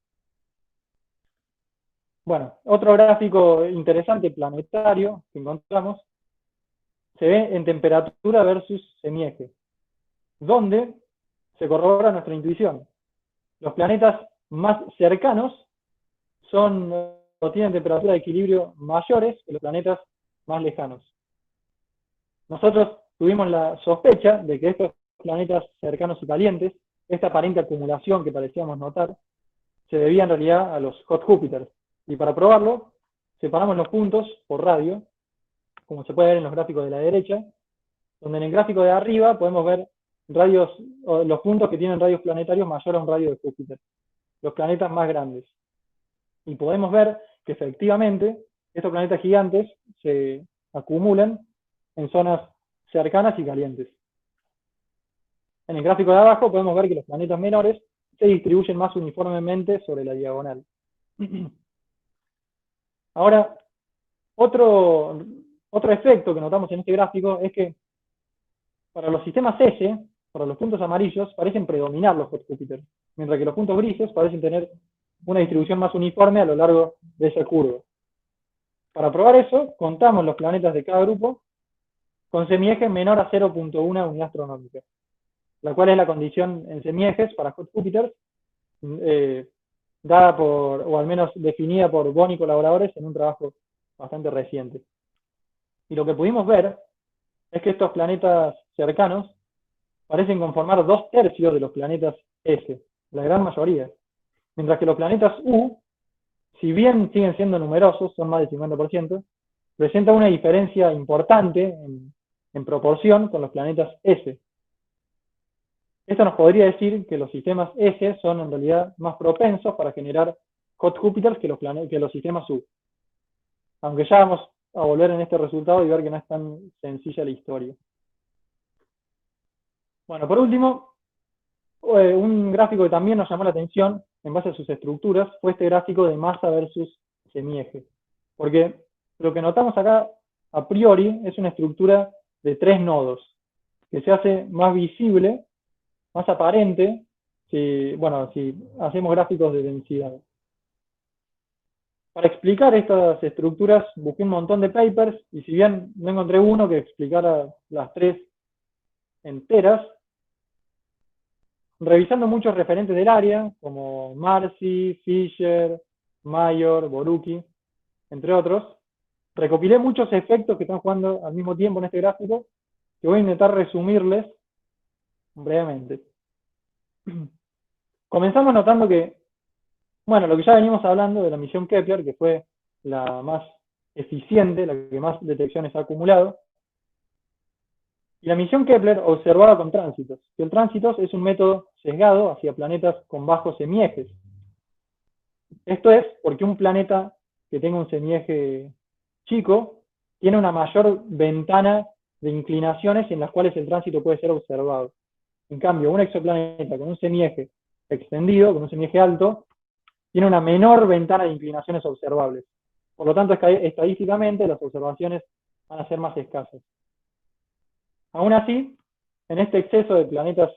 Bueno, otro gráfico interesante planetario que encontramos se ve en temperatura versus semieje, donde se corrobora nuestra intuición. Los planetas más cercanos tienen temperaturas de equilibrio mayores que los planetas más lejanos. Nosotros tuvimos la sospecha de que estos planetas cercanos y calientes, esta aparente acumulación que parecíamos notar, se debía en realidad a los hot Júpiter. Y para probarlo, separamos los puntos por radio, como se puede ver en los gráficos de la derecha, donde en el gráfico de arriba podemos ver los puntos que tienen radios planetarios mayores a un radio de Júpiter, los planetas más grandes. Y podemos ver que efectivamente estos planetas gigantes se acumulan en zonas cercanas y calientes. En el gráfico de abajo podemos ver que los planetas menores se distribuyen más uniformemente sobre la diagonal. Ahora, otro efecto que notamos en este gráfico es que para los sistemas S, para los puntos amarillos, parecen predominar los hot Júpiter, mientras que los puntos grises parecen tener una distribución más uniforme a lo largo de esa curva. Para probar eso, contamos los planetas de cada grupo con semieje menor a 0.1 unidad astronómica, la cual es la condición en semiejes para hot Júpiter, dada o al menos definida por Bond y colaboradores en un trabajo bastante reciente. Y lo que pudimos ver es que estos planetas cercanos parecen conformar 2/3 de los planetas S, la gran mayoría, mientras que los planetas U, si bien siguen siendo numerosos, son más del 50%, presentan una diferencia importante en proporción con los planetas S. Esto nos podría decir que los sistemas S son en realidad más propensos para generar hot Júpiter que los sistemas U. Aunque ya vamos a volver en este resultado y ver que no es tan sencilla la historia. Bueno, por último, un gráfico que también nos llamó la atención en base a sus estructuras fue este gráfico de masa versus semieje. Porque lo que notamos acá a priori es una estructura de 3 nodos, que se hace más visible, más aparente, si hacemos gráficos de densidad. Para explicar estas estructuras busqué un montón de papers, y si bien no encontré uno que explicara las 3 enteras, revisando muchos referentes del área, como Marcy, Fisher, Mayor, Borucki, entre otros, recopilé muchos efectos que están jugando al mismo tiempo en este gráfico, que voy a intentar resumirles brevemente. Comenzamos notando que, lo que ya venimos hablando de la misión Kepler, que fue la más eficiente, la que más detecciones ha acumulado, y la misión Kepler observaba con tránsitos, que el tránsito es un método sesgado hacia planetas con bajos semiejes. Esto es porque un planeta que tenga un semieje chico tiene una mayor ventana de inclinaciones en las cuales el tránsito puede ser observado. En cambio, un exoplaneta con un semieje extendido, con un semieje alto, tiene una menor ventana de inclinaciones observables. Por lo tanto, estadísticamente las observaciones van a ser más escasas. Aún así, en este exceso de planetas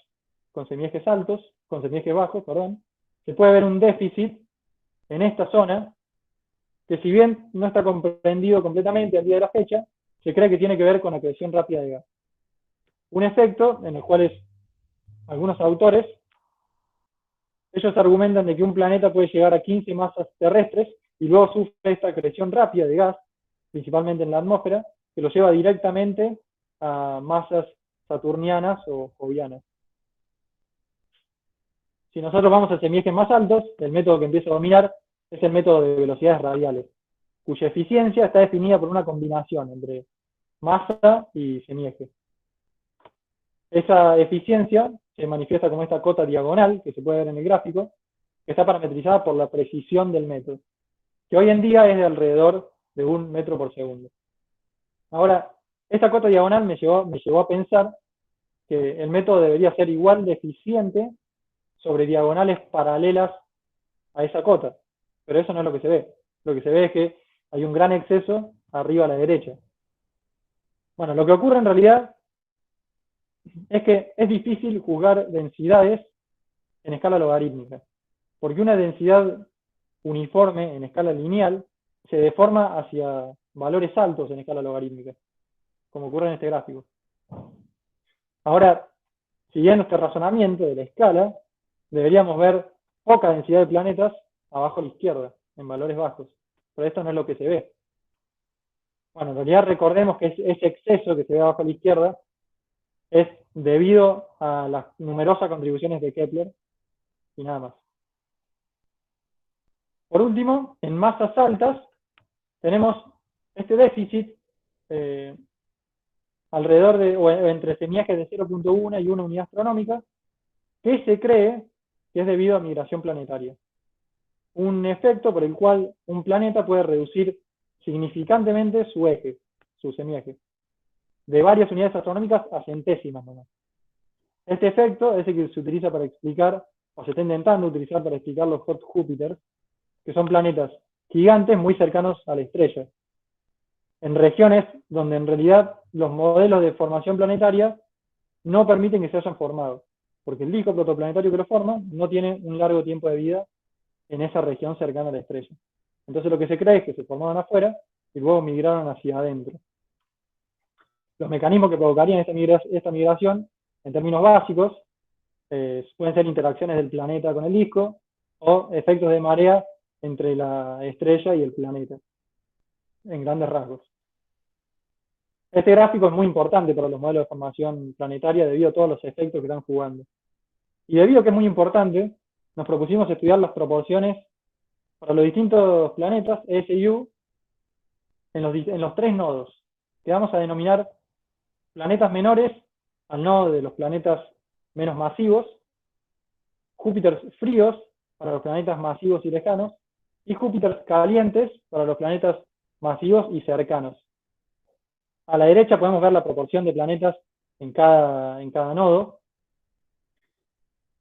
con semiejes altos, con semiejes bajos, perdón, se puede ver un déficit en esta zona, que si bien no está comprendido completamente al día de la fecha, se cree que tiene que ver con la acreción rápida de gas. Un efecto en el cual algunos autores, ellos argumentan de que un planeta puede llegar a 15 masas terrestres y luego sufre esta acreción rápida de gas, principalmente en la atmósfera, que lo lleva directamente a masas saturnianas o jovianas. Si nosotros vamos a semiejes más altos, el método que empieza a dominar es el método de velocidades radiales, cuya eficiencia está definida por una combinación entre masa y semieje. Esa eficiencia se manifiesta como esta cota diagonal, que se puede ver en el gráfico, que está parametrizada por la precisión del método, que hoy en día es de alrededor de 1 metro por segundo. Ahora, esta cota diagonal me llevó a pensar que el método debería ser igual de eficiente sobre diagonales paralelas a esa cota, pero eso no es lo que se ve. Lo que se ve es que hay un gran exceso arriba a la derecha. Bueno, lo que ocurre en realidad es que es difícil juzgar densidades en escala logarítmica, porque una densidad uniforme en escala lineal se deforma hacia valores altos en escala logarítmica, como ocurre en este gráfico. Ahora, siguiendo este razonamiento de la escala, deberíamos ver poca densidad de planetas abajo a la izquierda, en valores bajos, pero esto no es lo que se ve. Bueno, en realidad recordemos que ese exceso que se ve abajo a la izquierda es debido a las numerosas contribuciones de Kepler y nada más. Por último, en masas altas tenemos este déficit alrededor de, o entre semiejes de 0.1 y 1 unidad astronómica, que se cree que es debido a migración planetaria. Un efecto por el cual un planeta puede reducir significantemente su eje, su semieje, de varias unidades astronómicas a centésimas nomás. Este efecto es el que se utiliza para explicar, o se está intentando utilizar para explicar los hot Júpiter, que son planetas gigantes muy cercanos a la estrella, en regiones donde en realidad los modelos de formación planetaria no permiten que se hayan formado, porque el disco protoplanetario que lo forma no tiene un largo tiempo de vida en esa región cercana a la estrella. Entonces lo que se cree es que se formaron afuera y luego migraron hacia adentro. Los mecanismos que provocarían esta migración, en términos básicos, pueden ser interacciones del planeta con el disco o efectos de marea entre la estrella y el planeta, en grandes rasgos. Este gráfico es muy importante para los modelos de formación planetaria debido a todos los efectos que están jugando. Y debido a que es muy importante, nos propusimos estudiar las proporciones para los distintos planetas S y U en los 3 nodos, que vamos a denominar planetas menores al nodo de los planetas menos masivos, Júpiter fríos para los planetas masivos y lejanos, y Júpiter calientes para los planetas masivos y cercanos. A la derecha podemos ver la proporción de planetas en cada nodo.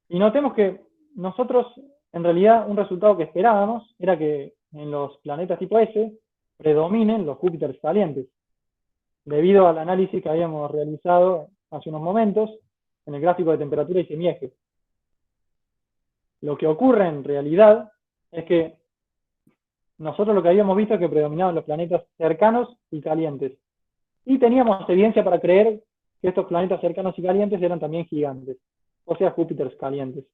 Y notemos que nosotros, en realidad, un resultado que esperábamos era que en los planetas tipo S predominen los Júpiter calientes, debido al análisis que habíamos realizado hace unos momentos en el gráfico de temperatura y semieje. Lo que ocurre en realidad es que nosotros lo que habíamos visto es que predominaban los planetas cercanos y calientes. Y teníamos evidencia para creer que estos planetas cercanos y calientes eran también gigantes, o sea, Júpiter calientes.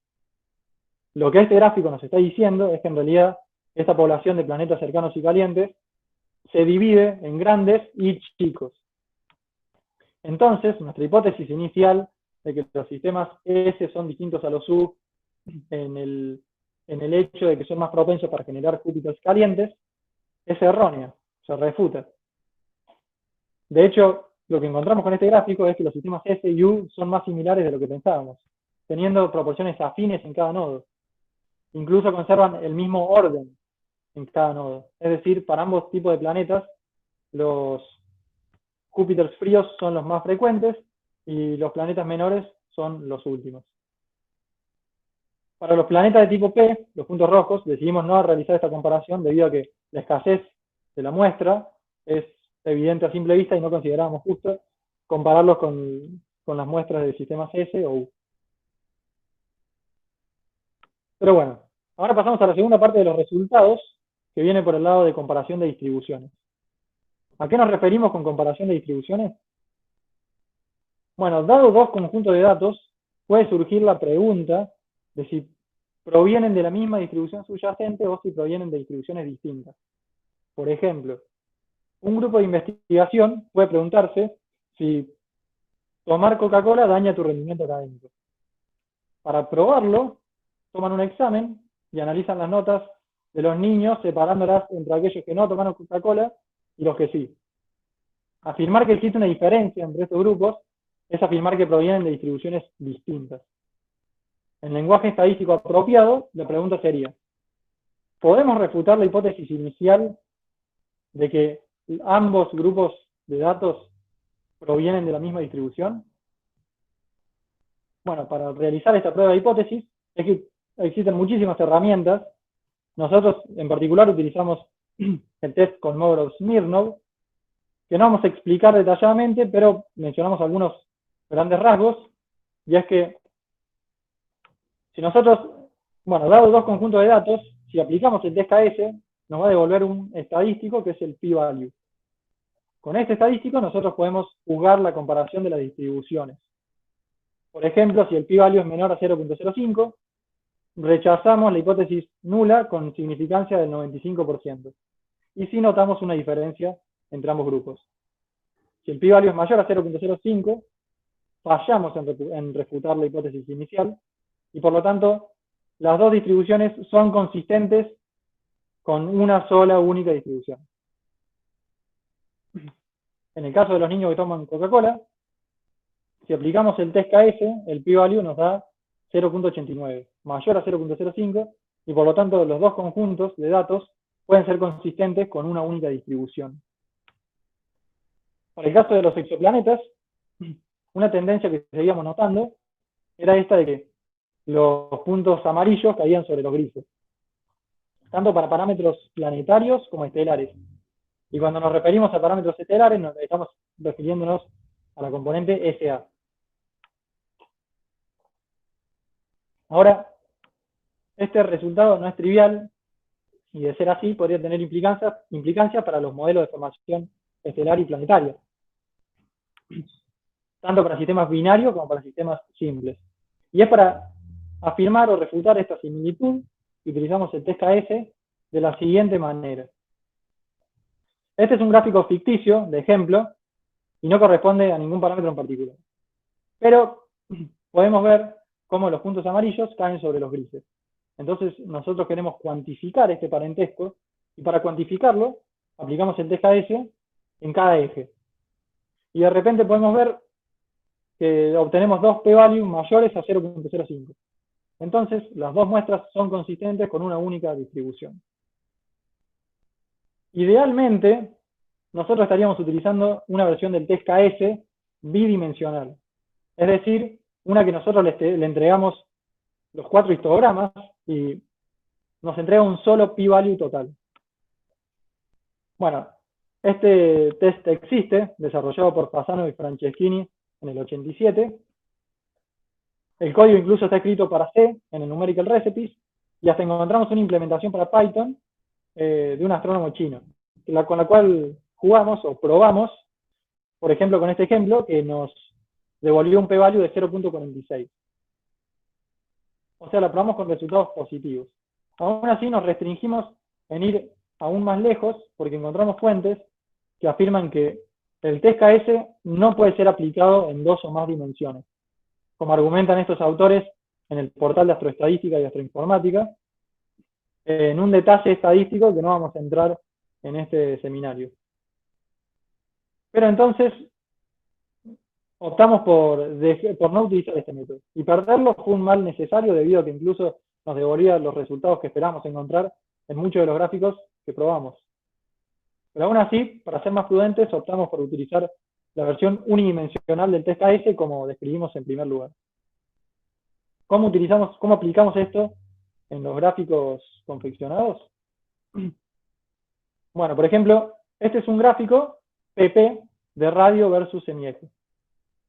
Lo que este gráfico nos está diciendo es que en realidad esta población de planetas cercanos y calientes se divide en grandes y chicos. Entonces, nuestra hipótesis inicial de que los sistemas S son distintos a los U en el hecho de que son más propensos para generar Júpiter calientes es errónea, se refuta. De hecho, lo que encontramos con este gráfico es que los sistemas S y U son más similares de lo que pensábamos, teniendo proporciones afines en cada nodo. Incluso conservan el mismo orden en cada nodo. Es decir, para ambos tipos de planetas, los Júpiter fríos son los más frecuentes y los planetas menores son los últimos. Para los planetas de tipo P, los puntos rojos, decidimos no realizar esta comparación debido a que la escasez de la muestra, es evidente a simple vista y no considerábamos justo compararlos con las muestras de sistemas S o U. Pero bueno, ahora pasamos a la segunda parte de los resultados, que viene por el lado de comparación de distribuciones. ¿A qué nos referimos con comparación de distribuciones? Bueno, dado dos conjuntos de datos, puede surgir la pregunta de si provienen de la misma distribución subyacente o si provienen de distribuciones distintas. Por ejemplo, un grupo de investigación puede preguntarse si tomar Coca-Cola daña tu rendimiento académico. Para probarlo, toman un examen y analizan las notas de los niños, separándolas entre aquellos que no tomaron Coca-Cola y los que sí. Afirmar que existe una diferencia entre estos grupos es afirmar que provienen de distribuciones distintas. En lenguaje estadístico apropiado, la pregunta sería, ¿podemos refutar la hipótesis inicial de que ambos grupos de datos provienen de la misma distribución? Bueno, para realizar esta prueba de hipótesis, es que existen muchísimas herramientas. Nosotros, en particular, utilizamos el test Kolmogorov-Smirnov, que no vamos a explicar detalladamente, pero mencionamos algunos grandes rasgos, y es que si nosotros, bueno, dado dos conjuntos de datos, si aplicamos el test KS, nos va a devolver un estadístico que es el p-value. Con este estadístico nosotros podemos jugar la comparación de las distribuciones. Por ejemplo, si el p-value es menor a 0.05, rechazamos la hipótesis nula con significancia del 95%. Y si notamos una diferencia entre ambos grupos. Si el p-value es mayor a 0.05, fallamos en refutar la hipótesis inicial, y por lo tanto, las dos distribuciones son consistentes con una sola única distribución. En el caso de los niños que toman Coca-Cola, si aplicamos el test KS, el p-value nos da 0.89, mayor a 0.05, y por lo tanto los dos conjuntos de datos pueden ser consistentes con una única distribución. Para el caso de los exoplanetas, una tendencia que seguíamos notando era esta de que los puntos amarillos caían sobre los grises, tanto para parámetros planetarios como estelares. Y cuando nos referimos a parámetros estelares, nos estamos refiriéndonos a la componente SA. Ahora, este resultado no es trivial, y de ser así, podría tener implicancias para los modelos de formación estelar y planetaria, tanto para sistemas binarios como para sistemas simples. Y es para afirmar o refutar esta similitud que utilizamos el test KS de la siguiente manera. Este es un gráfico ficticio, de ejemplo, y no corresponde a ningún parámetro en particular. Pero podemos ver cómo los puntos amarillos caen sobre los grises. Entonces nosotros queremos cuantificar este parentesco, y para cuantificarlo, aplicamos el test KS en cada eje. Y de repente podemos ver que obtenemos dos p-values mayores a 0.05. Entonces, las dos muestras son consistentes con una única distribución. Idealmente, nosotros estaríamos utilizando una versión del test KS bidimensional. Es decir, una que nosotros le entregamos los 4 histogramas y nos entrega un solo p-value total. Bueno, este test existe, desarrollado por Fasano y Franceschini en el 87. El código incluso está escrito para C, en el Numerical Recipes, y hasta encontramos una implementación para Python de un astrónomo chino, con la cual jugamos o probamos, por ejemplo, con este ejemplo, que nos devolvió un p-value de 0.46. O sea, la probamos con resultados positivos. Aún así nos restringimos en ir aún más lejos, porque encontramos fuentes que afirman que el test KS no puede ser aplicado en dos o más dimensiones, como argumentan estos autores en el portal de Astroestadística y Astroinformática, en un detalle estadístico que no vamos a entrar en este seminario. Pero entonces optamos por no utilizar este método, y perderlo fue un mal necesario debido a que incluso nos devolvía los resultados que esperamos encontrar en muchos de los gráficos que probamos. Pero aún así, para ser más prudentes, optamos por utilizar la versión unidimensional del test KS como describimos en primer lugar. ¿Cómo aplicamos esto en los gráficos confeccionados? Bueno, por ejemplo, este es un gráfico PP de radio versus semieje.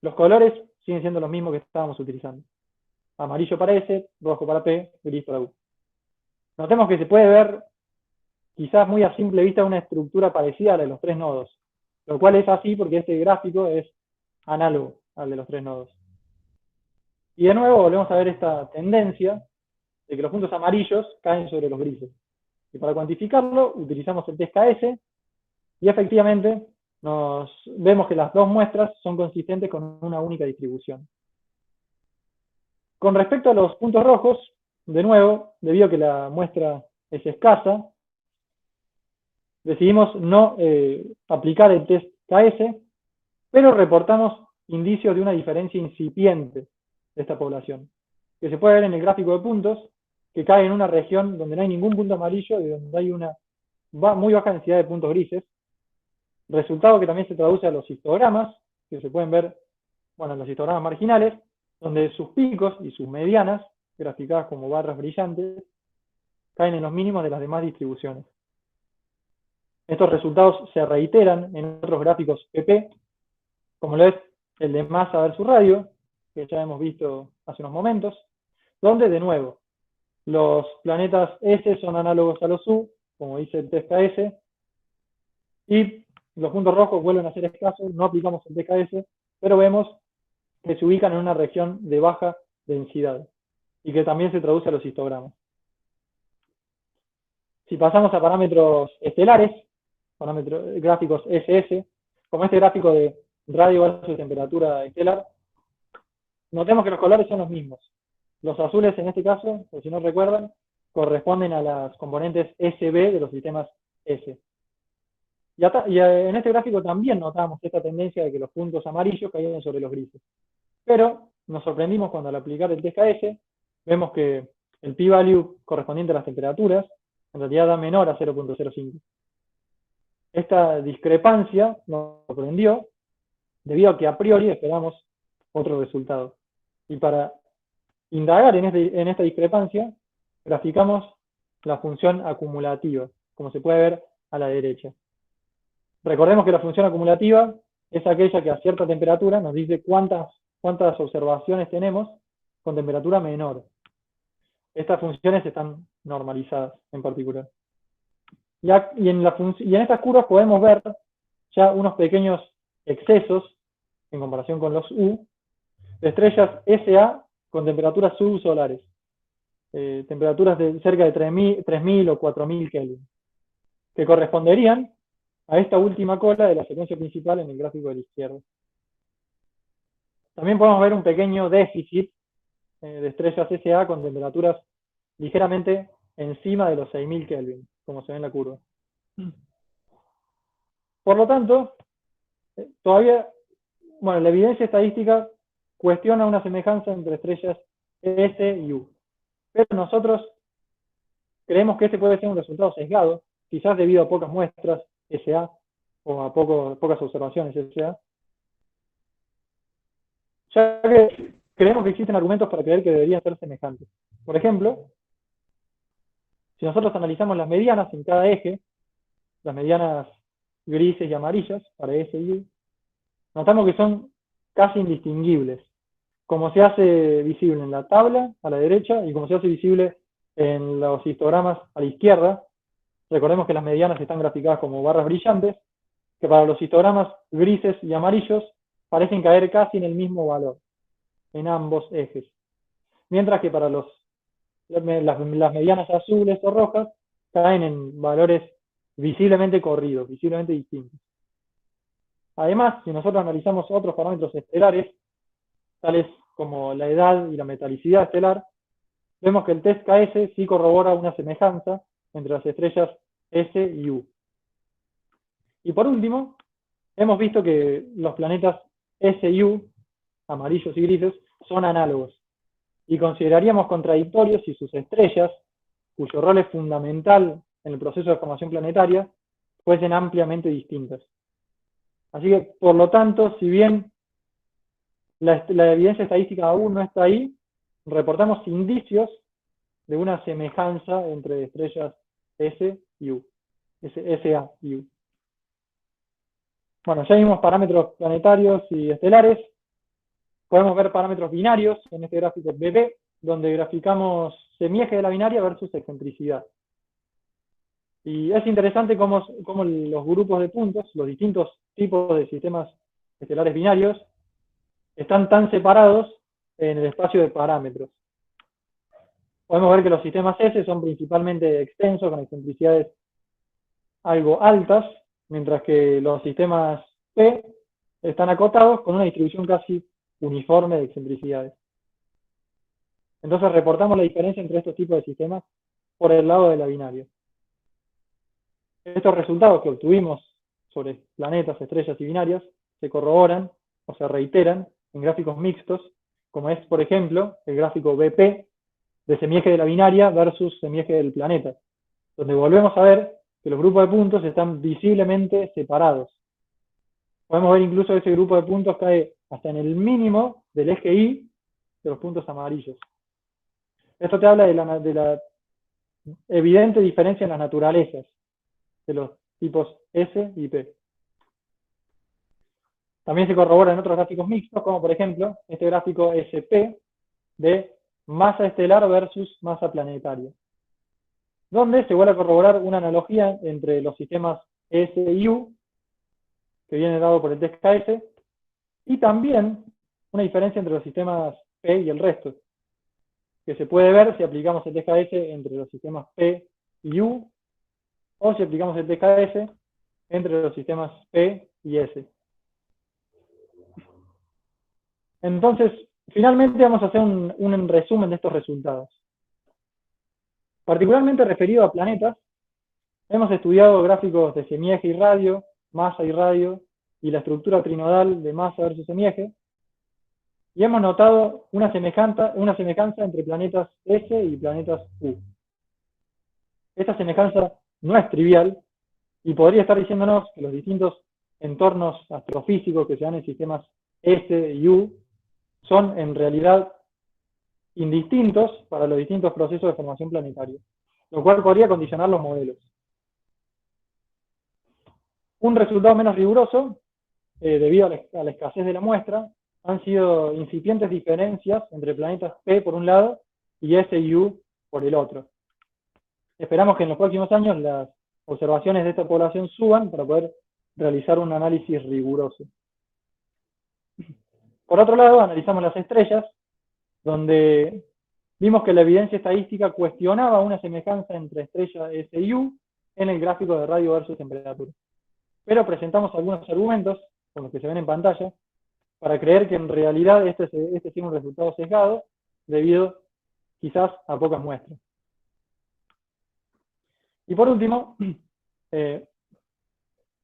Los colores siguen siendo los mismos que estábamos utilizando. Amarillo para S, rojo para P, gris para U. Notemos que se puede ver, quizás muy a simple vista, una estructura parecida a la de los tres nodos, lo cual es así porque este gráfico es análogo al de los tres nodos. Y de nuevo volvemos a ver esta tendencia de que los puntos amarillos caen sobre los grises. Y para cuantificarlo utilizamos el test KS y efectivamente vemos que las dos muestras son consistentes con una única distribución. Con respecto a los puntos rojos, de nuevo, debido a que la muestra es escasa, decidimos no aplicar el test KS, pero reportamos indicios de una diferencia incipiente de esta población, que se puede ver en el gráfico de puntos, que cae en una región donde no hay ningún punto amarillo y donde hay una muy baja densidad de puntos grises, resultado que también se traduce a los histogramas, que se pueden ver, bueno, en los histogramas marginales, donde sus picos y sus medianas, graficadas como barras brillantes, caen en los mínimos de las demás distribuciones. Estos resultados se reiteran en otros gráficos PP, como lo es el de masa versus radio, que ya hemos visto hace unos momentos, donde, de nuevo, los planetas S son análogos a los U, como dice el test KS, y los puntos rojos vuelven a ser escasos, no aplicamos el test KS, pero vemos que se ubican en una región de baja densidad, y que también se traduce a los histogramas. Si pasamos a parámetros estelares, gráficos SS, como este gráfico de radio versus temperatura estelar, notemos que los colores son los mismos. Los azules en este caso, por si no recuerdan, corresponden a las componentes SB de los sistemas S. Y en este gráfico también notamos esta tendencia de que los puntos amarillos caían sobre los grises. Pero nos sorprendimos cuando al aplicar el test KS, vemos que el p-value correspondiente a las temperaturas en realidad da menor a 0.05. Esta discrepancia nos sorprendió debido a que a priori esperamos otro resultado. Y para indagar en esta discrepancia, graficamos la función acumulativa, como se puede ver a la derecha. Recordemos que la función acumulativa es aquella que a cierta temperatura nos dice cuántas observaciones tenemos con temperatura menor. Estas funciones están normalizadas en particular. Y en estas curvas podemos ver ya unos pequeños excesos en comparación con los U de estrellas SA con temperaturas subsolares, temperaturas de cerca de 3000 o 4000 Kelvin, que corresponderían a esta última cola de la secuencia principal en el gráfico de la izquierda. También podemos ver un pequeño déficit de estrellas SA con temperaturas ligeramente encima de los 6000 Kelvin, como se ve en la curva. Por lo tanto, todavía, la evidencia estadística cuestiona una semejanza entre estrellas S y U. Pero nosotros creemos que este puede ser un resultado sesgado, quizás debido a pocas muestras SA o a pocas observaciones SA, ya que creemos que existen argumentos para creer que deberían ser semejantes. Por ejemplo, si nosotros analizamos las medianas en cada eje, las medianas grises y amarillas para S y U, notamos que son casi indistinguibles, como se hace visible en la tabla a la derecha y como se hace visible en los histogramas a la izquierda. Recordemos que las medianas están graficadas como barras brillantes, que para los histogramas grises y amarillos parecen caer casi en el mismo valor, en ambos ejes. Mientras que para las medianas azules o rojas caen en valores visiblemente corridos, visiblemente distintos. Además, si nosotros analizamos otros parámetros estelares, tales como la edad y la metalicidad estelar, vemos que el test KS sí corrobora una semejanza entre las estrellas S y U. Y por último, hemos visto que los planetas S y U, amarillos y grises, son análogos. Y consideraríamos contradictorios si sus estrellas, cuyo rol es fundamental en el proceso de formación planetaria, fuesen ampliamente distintas. Así que, por lo tanto, si bien la evidencia estadística aún no está ahí, reportamos indicios de una semejanza entre estrellas S y U. SAU. Bueno, ya vimos parámetros planetarios y estelares. Podemos ver parámetros binarios en este gráfico BP, donde graficamos semieje de la binaria versus excentricidad. Y es interesante cómo los grupos de puntos, los distintos tipos de sistemas estelares binarios, están tan separados en el espacio de parámetros. Podemos ver que los sistemas S son principalmente extensos, con excentricidades algo altas, mientras que los sistemas P están acotados con una distribución casi uniforme de excentricidades. Entonces reportamos la diferencia entre estos tipos de sistemas por el lado de la binaria. Estos resultados que obtuvimos sobre planetas, estrellas y binarias se corroboran o se reiteran en gráficos mixtos, como es, por ejemplo, el gráfico BP de semieje de la binaria versus semieje del planeta, donde volvemos a ver que los grupos de puntos están visiblemente separados. Podemos ver incluso que ese grupo de puntos cae hasta en el mínimo del eje Y de los puntos amarillos. Esto te habla de la evidente diferencia en las naturalezas de los tipos S y P. También se corrobora en otros gráficos mixtos, como por ejemplo este gráfico SP de masa estelar versus masa planetaria, donde se vuelve a corroborar una analogía entre los sistemas S y U, que viene dado por el TSKS, y también una diferencia entre los sistemas P y el resto, que se puede ver si aplicamos el TSKS entre los sistemas P y U, o si aplicamos el TSKS entre los sistemas P y S. Entonces, finalmente vamos a hacer un resumen de estos resultados. Particularmente referido a planetas, hemos estudiado gráficos de semieje y radio, masa y radio, y la estructura trinodal de masa versus semieje, y hemos notado una semejanza entre planetas S y planetas U. Esta semejanza no es trivial, y podría estar diciéndonos que los distintos entornos astrofísicos que se dan en sistemas S y U son en realidad indistintos para los distintos procesos de formación planetaria, lo cual podría condicionar los modelos. Un resultado menos riguroso, debido a la escasez de la muestra, han sido incipientes diferencias entre planetas P por un lado y S y U por el otro. Esperamos que en los próximos años las observaciones de esta población suban para poder realizar un análisis riguroso. Por otro lado, analizamos las estrellas, donde vimos que la evidencia estadística cuestionaba una semejanza entre estrella S y U en el gráfico de radio versus temperatura. Pero presentamos algunos argumentos, como los que se ven en pantalla, para creer que en realidad este tiene un resultado sesgado, debido quizás a pocas muestras. Y por último,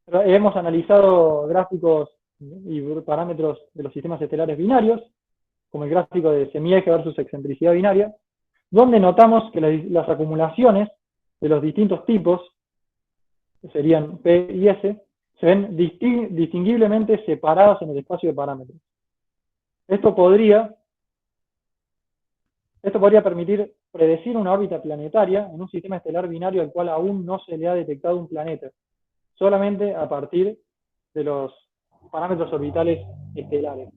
hemos analizado gráficos y parámetros de los sistemas estelares binarios, como el gráfico de semieje versus excentricidad binaria, donde notamos que las acumulaciones de los distintos tipos, que serían P y S, se ven distinguiblemente separadas en el espacio de parámetros. Esto podría permitir predecir una órbita planetaria en un sistema estelar binario al cual aún no se le ha detectado un planeta, solamente a partir de los parámetros orbitales estelares.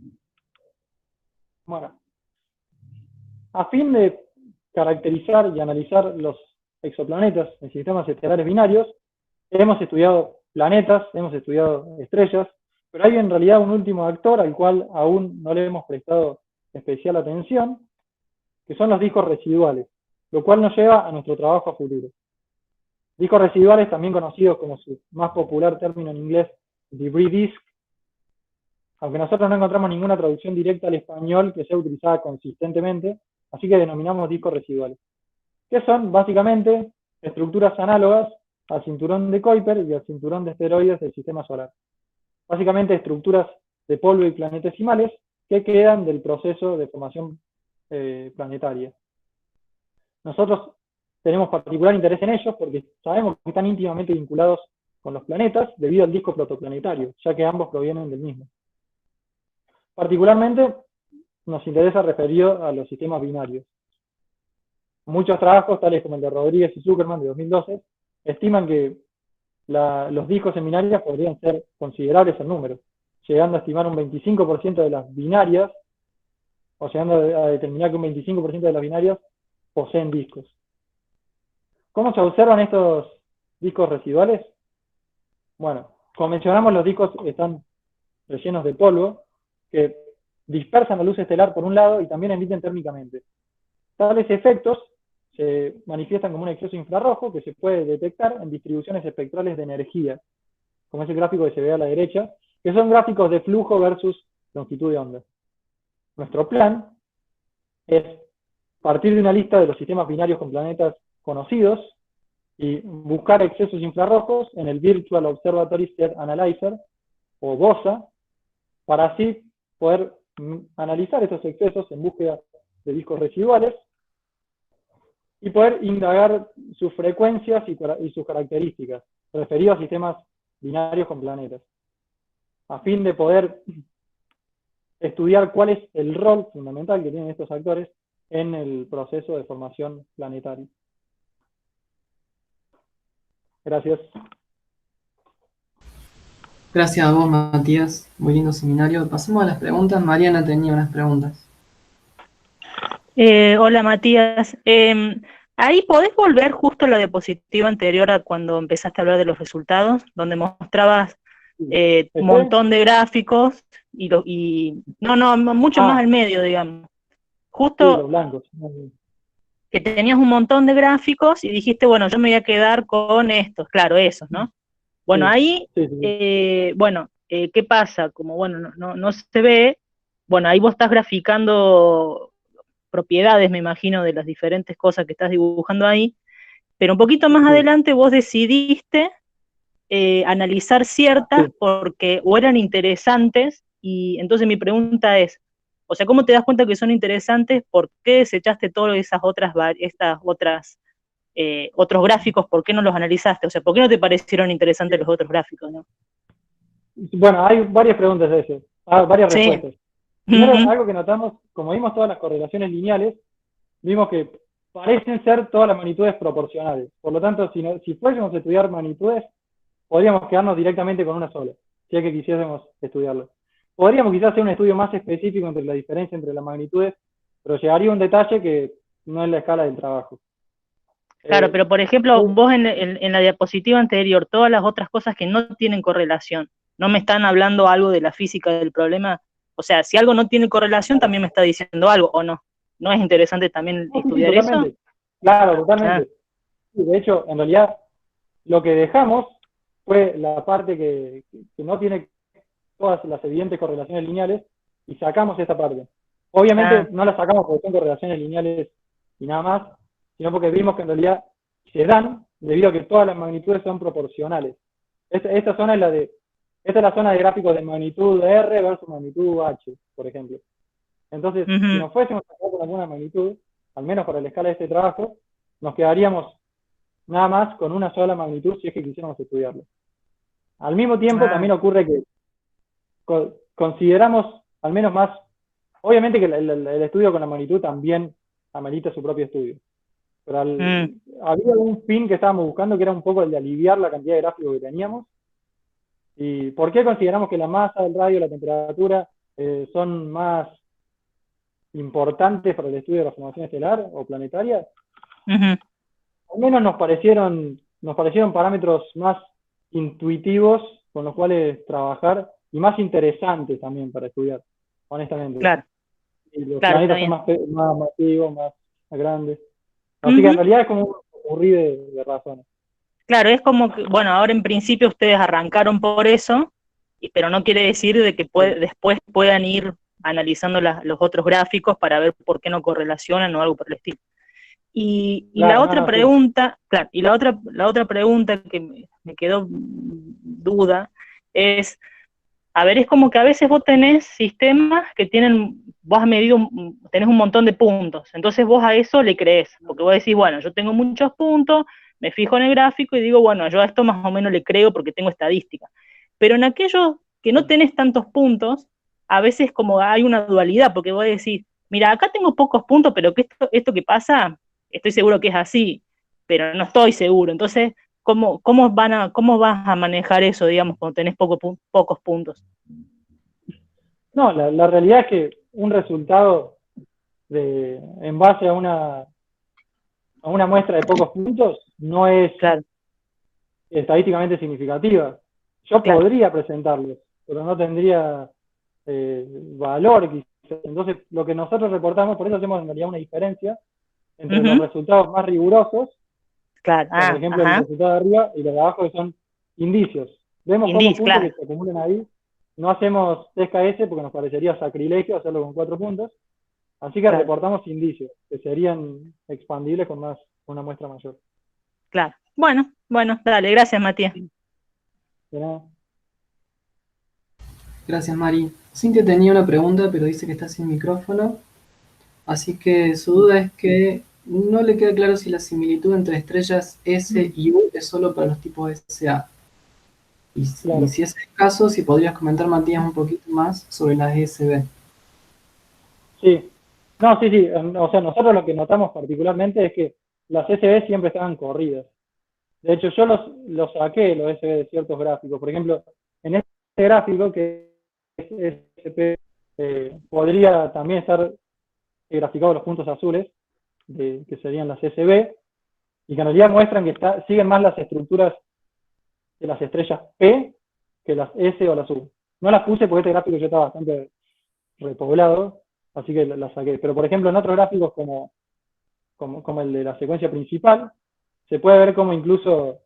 Bueno, a fin de caracterizar y analizar los exoplanetas en sistemas estelares binarios, hemos estudiado planetas, hemos estudiado estrellas, pero hay en realidad un último actor al cual aún no le hemos prestado especial atención, que son los discos residuales, lo cual nos lleva a nuestro trabajo a futuro. Discos residuales, también conocidos como su más popular término en inglés, debris disk, aunque nosotros no encontramos ninguna traducción directa al español que sea utilizada consistentemente, así que denominamos discos residuales, que son básicamente estructuras análogas al cinturón de Kuiper y al cinturón de asteroides del sistema solar. Básicamente estructuras de polvo y planetesimales que quedan del proceso de formación planetaria. Nosotros tenemos particular interés en ellos porque sabemos que están íntimamente vinculados con los planetas debido al disco protoplanetario, ya que ambos provienen del mismo. Particularmente nos interesa referido a los sistemas binarios. Muchos trabajos, tales como el de Rodríguez y Zuckerman de 2012, estiman que los discos en binarias podrían ser considerables en número, llegando a estimar un 25% de las binarias, o llegando a determinar que un 25% de las binarias poseen discos. ¿Cómo se observan estos discos residuales? Bueno, como mencionamos, los discos están rellenos de polvo que dispersan la luz estelar por un lado y también emiten térmicamente. Tales efectos se manifiestan como un exceso infrarrojo que se puede detectar en distribuciones espectrales de energía, como es el gráfico que se ve a la derecha, que son gráficos de flujo versus longitud de onda. Nuestro plan es partir de una lista de los sistemas binarios con planetas conocidos y buscar excesos infrarrojos en el Virtual Observatory Set Analyzer, o VOSA, para así poder analizar estos excesos en búsqueda de discos residuales y poder indagar sus frecuencias y sus características, referidos a sistemas binarios con planetas, a fin de poder estudiar cuál es el rol fundamental que tienen estos actores en el proceso de formación planetaria. Gracias. Gracias a vos, Matías. Muy lindo seminario. Pasemos a las preguntas. Mariana tenía unas preguntas. Hola, Matías. Ahí podés volver justo a la diapositiva anterior a cuando empezaste a hablar de los resultados, donde mostrabas un montón de gráficos no, mucho más al medio, digamos. Justo los blancos. Que tenías un montón de gráficos y dijiste, bueno, yo me voy a quedar con estos, claro, esos, ¿no? Bueno, ahí, ¿qué pasa? Como, bueno, no se ve, bueno, ahí vos estás graficando propiedades, me imagino, de las diferentes cosas que estás dibujando ahí, pero un poquito más adelante vos decidiste analizar ciertas porque o eran interesantes, y entonces mi pregunta es, o sea, ¿cómo te das cuenta que son interesantes? ¿Por qué desechaste todas otros gráficos? ¿Por qué no los analizaste? O sea, ¿por qué no te parecieron interesantes los otros gráficos, no? Bueno, hay varias preguntas de eso, varias respuestas. Primero, algo que notamos, como vimos todas las correlaciones lineales, vimos que parecen ser todas las magnitudes proporcionales. Por lo tanto, si fuésemos a estudiar magnitudes, podríamos quedarnos directamente con una sola, si es que quisiésemos estudiarlo. Podríamos quizás hacer un estudio más específico entre la diferencia entre las magnitudes, pero llegaría a un detalle que no es la escala del trabajo. Claro, pero por ejemplo, vos en la diapositiva anterior, todas las otras cosas que no tienen correlación, ¿no me están hablando algo de la física del problema? O sea, si algo no tiene correlación, también me está diciendo algo, ¿o no? ¿No es interesante también estudiar eso? Claro, totalmente. Sí, de hecho, en realidad, lo que dejamos fue la parte que no tiene todas las evidentes correlaciones lineales, y sacamos esta parte. Obviamente no la sacamos porque son correlaciones lineales y nada más, sino porque vimos que en realidad se dan debido a que todas las magnitudes son proporcionales. Esta zona es la zona de gráficos de magnitud R versus magnitud H, por ejemplo. Entonces, si nos fuésemos a sacar con alguna magnitud, al menos para la escala de este trabajo, nos quedaríamos nada más con una sola magnitud si es que quisiéramos estudiarlo. Al mismo tiempo, también ocurre que consideramos al menos más, obviamente que el estudio con la magnitud también amerita su propio estudio, pero había un fin que estábamos buscando que era un poco el de aliviar la cantidad de gráficos que teníamos. ¿Y por qué consideramos que la masa, el radio, la temperatura son más importantes para el estudio de la formación estelar o planetaria? Al menos nos parecieron parámetros más intuitivos con los cuales trabajar y más interesantes también para estudiar, honestamente. Claro. Y los planetas son más masivos, más grandes. Así que en realidad es como un popurrí de razones. Claro, es como que, bueno, ahora en principio ustedes arrancaron por eso, pero no quiere decir de que después puedan ir analizando los otros gráficos para ver por qué no correlacionan o algo por el estilo. Y la otra pregunta, claro, y la otra pregunta que me quedó duda es, a ver, es como que a veces vos tenés sistemas que vos has medido, tenés un montón de puntos, entonces vos a eso le creés, porque vos decís, bueno, yo tengo muchos puntos, me fijo en el gráfico y digo, bueno, yo a esto más o menos le creo porque tengo estadística. Pero en aquellos que no tenés tantos puntos, a veces como hay una dualidad, porque vos decís, mira, acá tengo pocos puntos, pero que esto que pasa, estoy seguro que es así, pero no estoy seguro. Entonces, ¿Cómo vas a manejar eso, digamos, cuando tenés pocos puntos? No, la realidad es que un resultado en base a una muestra de pocos puntos no es Claro, estadísticamente significativa. Yo claro. podría presentarlos, pero no tendría valor quizás. Entonces, lo que nosotros reportamos, por eso hacemos en realidad una diferencia entre los Ujú, resultados más rigurosos, claro. o sea, por Ah, ejemplo, el ajá. resultado de arriba y los de abajo, que son indicios. Vemos pocos puntos Claro, que se acumulan ahí. No hacemos TKS porque nos parecería sacrilegio hacerlo con 4 puntos. Así que claro, reportamos indicios, que serían expandibles con una muestra mayor. claro. Bueno, dale, gracias, Matías. De nada. Gracias, Mari. Cintia tenía una pregunta, pero dice que está sin micrófono. Así que su duda es que no le queda claro si la similitud entre estrellas S y U es solo para los tipos SA. Y Claro. si es el caso, si podrías comentar, Matías, un poquito más sobre las SB. Sí. No, sí, sí. O sea, nosotros lo que notamos particularmente es que las SB siempre estaban corridas. De hecho, yo los saqué, los SB de ciertos gráficos. Por ejemplo, en este gráfico que es SP, podría también estar graficado los puntos azules, que serían las SB, y que en realidad muestran que siguen más las estructuras de las estrellas P que las S o las U. No las puse porque este gráfico ya está bastante repoblado, así que las saqué. Pero por ejemplo, en otros gráficos como el de la secuencia principal, se puede ver como incluso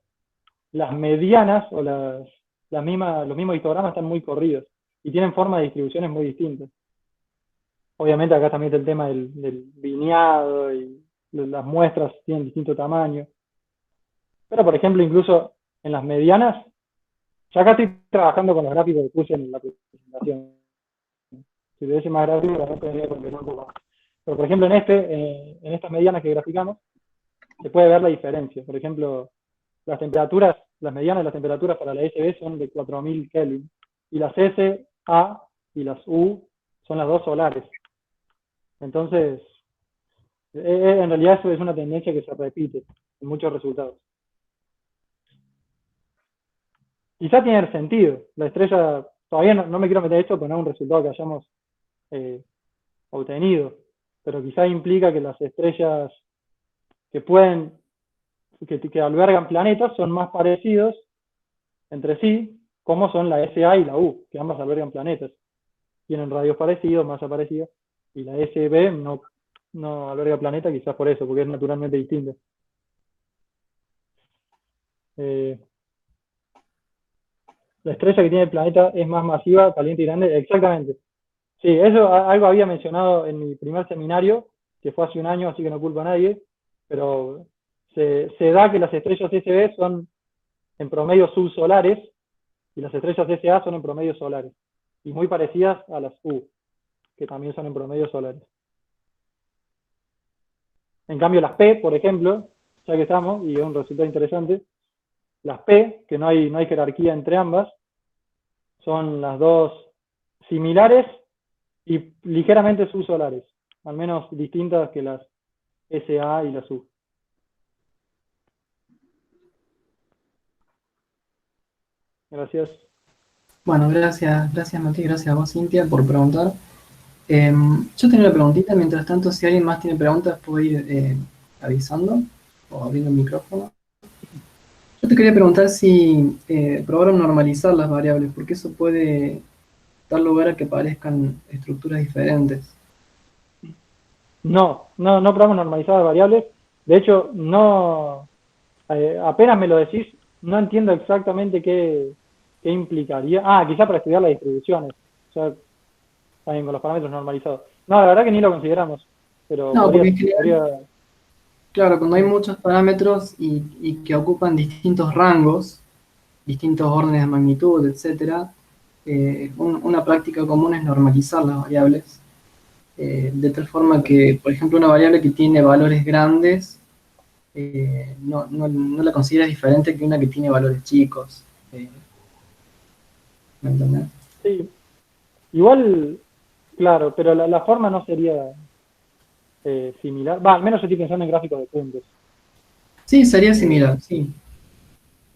las medianas o los mismos histogramas están muy corridos y tienen formas de distribuciones muy distintas. Obviamente acá también está el tema del viñado y las muestras tienen distinto tamaño. Pero por ejemplo, incluso en las medianas, ya acá estoy trabajando con los gráficos que puse en la presentación. Si tuviese más gráficos, la verdad podría completar un poco más. Pero por ejemplo, en estas medianas que graficamos, se puede ver la diferencia. Por ejemplo, las medianas de las temperaturas para la SB son de 4000 Kelvin. Y las S, A y las U son las dos solares. Entonces, en realidad eso es una tendencia que se repite en muchos resultados. Quizá tiene sentido. La estrella, todavía no me quiero meter esto porque no es un resultado que hayamos eh, obtenido, pero quizá implica que las estrellas que que albergan planetas son más parecidos entre sí, como son la SA y la U, que ambas albergan planetas. Tienen radios parecidos, masa parecida, y la SB no alberga planeta, quizás por eso, porque es naturalmente distinta. Eh, la estrella que tiene el planeta es más masiva, caliente y grande, exactamente. Sí, eso algo había mencionado en mi primer seminario, que fue hace un año, así que no culpo a nadie, pero se da que las estrellas SB son en promedio subsolares y las estrellas SA son en promedio solares, y muy parecidas a las U, que también son en promedio solares. En cambio, las P, por ejemplo, ya que estamos, y es un resultado interesante, las P, que no hay jerarquía entre ambas, son las dos similares y ligeramente subsolares, al menos distintas que las SA y las U. Gracias. Bueno, gracias Matías, gracias a vos, Cintia, por preguntar. Yo tenía una preguntita, mientras tanto, si alguien más tiene preguntas, puedo ir avisando o abriendo el micrófono. Yo te quería preguntar si probaron normalizar las variables, porque eso puede dar lugar a que parezcan estructuras diferentes. No probamos normalizadas variables. De hecho, apenas me lo decís, no entiendo exactamente qué implicaría. Ah, quizá para estudiar las distribuciones. O sea, también con los parámetros normalizados. No, la verdad que ni lo consideramos, pero No, porque en general, podría. claro, cuando hay muchos parámetros y que ocupan distintos rangos, distintos órdenes de magnitud, etcétera, una práctica común es normalizar las variables, de tal forma que, por ejemplo, una variable que tiene valores grandes, no la consideras diferente que una que tiene valores chicos. ¿Me entendés? Sí, igual, claro, pero la forma no sería similar. Va, al menos yo estoy pensando en gráficos de puntos. Sí, sería Eh, similar, sí.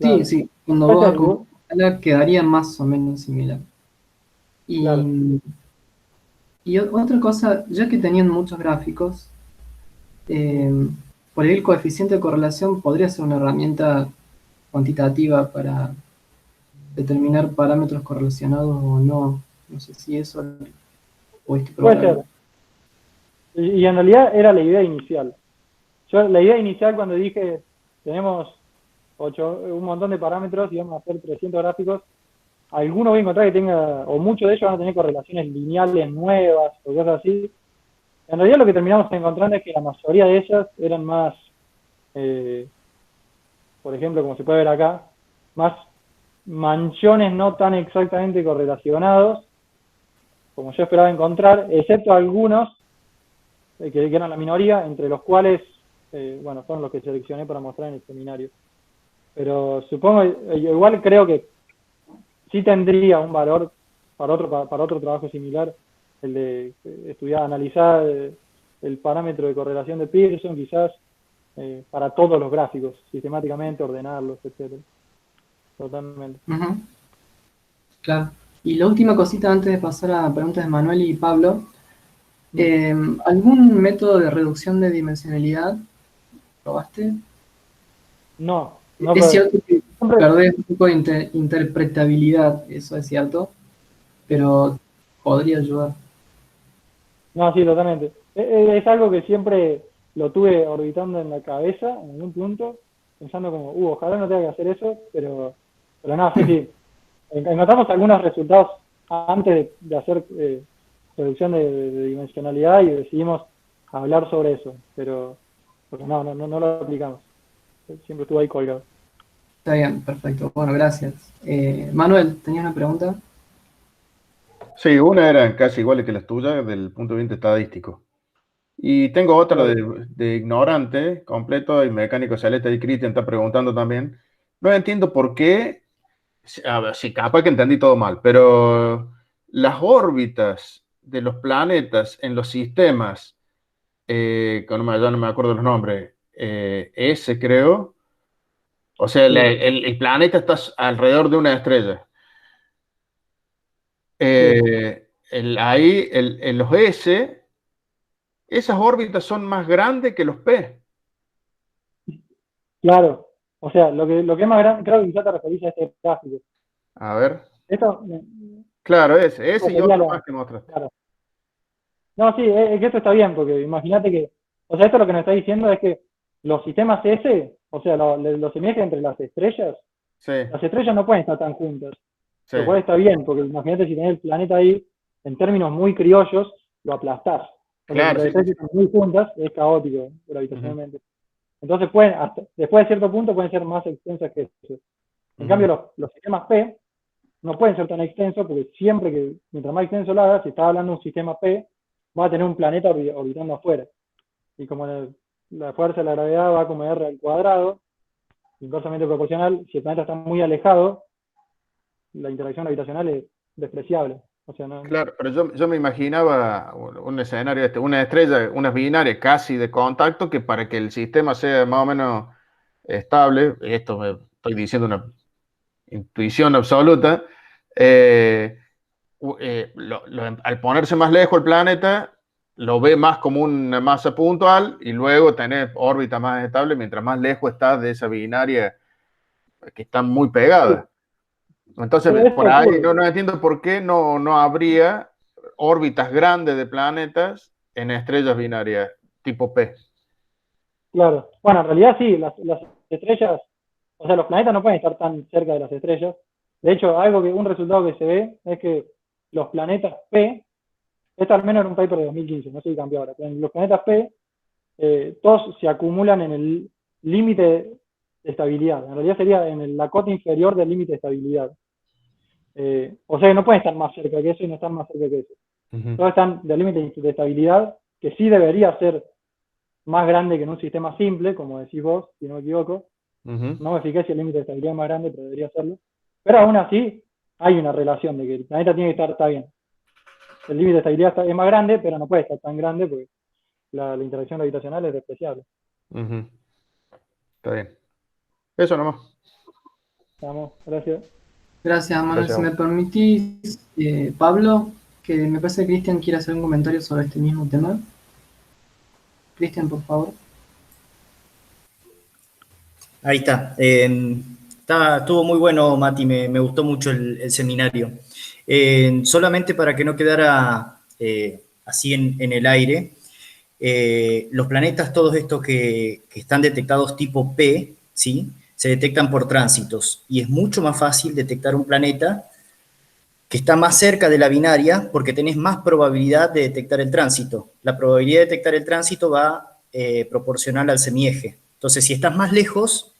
Sí, Claro. sí, cuando Puede vos ser, acomodarla quedaría más o menos similar. claro. Y, otra cosa, ya que tenían muchos gráficos, Mm. eh, por ahí el coeficiente de correlación podría ser una herramienta cuantitativa para determinar parámetros correlacionados o no. No sé si eso pudiste Puede probarlo. ser. Y en realidad era la idea inicial. Yo, la idea inicial cuando dije, tenemos un montón de parámetros y vamos a hacer 300 gráficos, alguno voy a encontrar que tenga, o muchos de ellos van a tener correlaciones lineales nuevas o cosas así. En realidad lo que terminamos encontrando es que la mayoría de ellas eran más, eh, por ejemplo, como se puede ver acá, más manchones no tan exactamente correlacionados como yo esperaba encontrar, excepto algunos que eran la minoría, entre los cuales, bueno, fueron los que seleccioné para mostrar en el seminario. Pero supongo, igual creo que sí tendría un valor para otro trabajo similar, el de estudiar, analizar el parámetro de correlación de Pearson, quizás para todos los gráficos, sistemáticamente ordenarlos, etcétera. Totalmente. Ujú, claro. Y la última cosita antes de pasar a preguntas de Manuel y Pablo. Mm. ¿Algún método de reducción de dimensionalidad probaste? No, no, Es pero cierto que siempre, perdés un poco de interpretabilidad, eso es cierto, pero podría ayudar. no, sí, totalmente. Es algo que siempre lo tuve orbitando en la cabeza en algún punto, pensando como, ojalá no tenga que hacer eso, pero no, sí, sí. Encontramos algunos resultados antes de hacer reducción de dimensionalidad y decidimos hablar sobre eso, pero no lo aplicamos. Siempre estuvo ahí colgado. Está bien, perfecto. Bueno, gracias. Manuel, ¿tenías una pregunta? Sí, una era casi igual que las tuyas desde el punto de vista estadístico. Y tengo otra Claro. de ignorante completo y mecánico celeste y Cristian está preguntando también. No entiendo por qué, a ver, sí, capaz que entendí todo mal, pero las órbitas de los planetas en los sistemas, ya no me acuerdo los nombres, S creo, o sea, Sí, el planeta está alrededor de una estrella. sí, En los S, esas órbitas son más grandes que los P. claro. O sea, lo que es más grande, creo que quizás te referís a este gráfico. A ver. Esto, Claro, ese esto y sería otro la, más que mostraste. claro. No, sí, es que esto está bien, porque imagínate que, o sea, esto lo que nos está diciendo es que los sistemas S, o sea, los semejantes entre Sí, las estrellas no pueden estar tan juntas, sí, lo cual está bien, porque imagínate si tenés el planeta ahí, en términos muy criollos, lo aplastás. O sea, si claro, las sí, sí, estrellas sí. están muy juntas, es caótico Ujú, gravitacionalmente. Entonces pueden, después de cierto punto, pueden ser más extensas que eso. En cambio, ujú, los sistemas P no pueden ser tan extensos, porque siempre que, mientras más extenso lo hagas, si estás hablando de un sistema P, va a tener un planeta orbitando afuera. Y como la fuerza de la gravedad va como R al cuadrado, inversamente proporcional, si el planeta está muy alejado, la interacción gravitacional es despreciable. O sea, no, claro, pero yo me imaginaba un escenario, una estrella, unas binarias casi de contacto, que para que el sistema sea más o menos estable, esto me estoy diciendo una intuición absoluta, eh, al ponerse más lejos el planeta, lo ve más como una masa puntual y luego tener órbita más estable mientras más lejos estás de esa binaria que están muy sí, pegadas. Entonces, eso por ahí ocurre, no entiendo por qué no habría órbitas grandes de planetas en estrellas binarias tipo P. claro. Bueno, en realidad sí, las estrellas, o sea, los planetas no pueden estar tan cerca de las estrellas. De hecho, un resultado que se ve es que los planetas P, esto al menos era un paper de 2015, no sé si cambió ahora, pero los planetas P, todos se acumulan en el límite de estabilidad. En realidad sería en la cota inferior del límite de estabilidad. O sea, no pueden estar más cerca que eso y no están más cerca que eso. Ujú, Todos están del límite de estabilidad, que sí debería ser más grande que en un sistema simple, como decís vos, si no me equivoco. ujú. No me fijé si el límite de estabilidad es más grande, pero debería serlo. Pero aún así, hay una relación de que el planeta tiene que estar, está bien. El límite de estabilidad es más grande, pero no puede estar tan grande porque la interacción gravitacional es despreciable. Ujú. Está bien. Eso nomás. Vamos, gracias. Gracias, Manuel. Gracias. Si me permitís, Pablo, que me parece que Cristian quiere hacer un comentario sobre este mismo tema. Cristian, por favor. Ahí está. Estuvo muy bueno, Mati, me gustó mucho el seminario. Solamente para que no quedara así en el aire, los planetas, todos estos que están detectados tipo P, ¿sí? Se detectan por tránsitos y es mucho más fácil detectar un planeta que está más cerca de la binaria porque tenés más probabilidad de detectar el tránsito. La probabilidad de detectar el tránsito va proporcional al semieje. Entonces, si estás más lejos,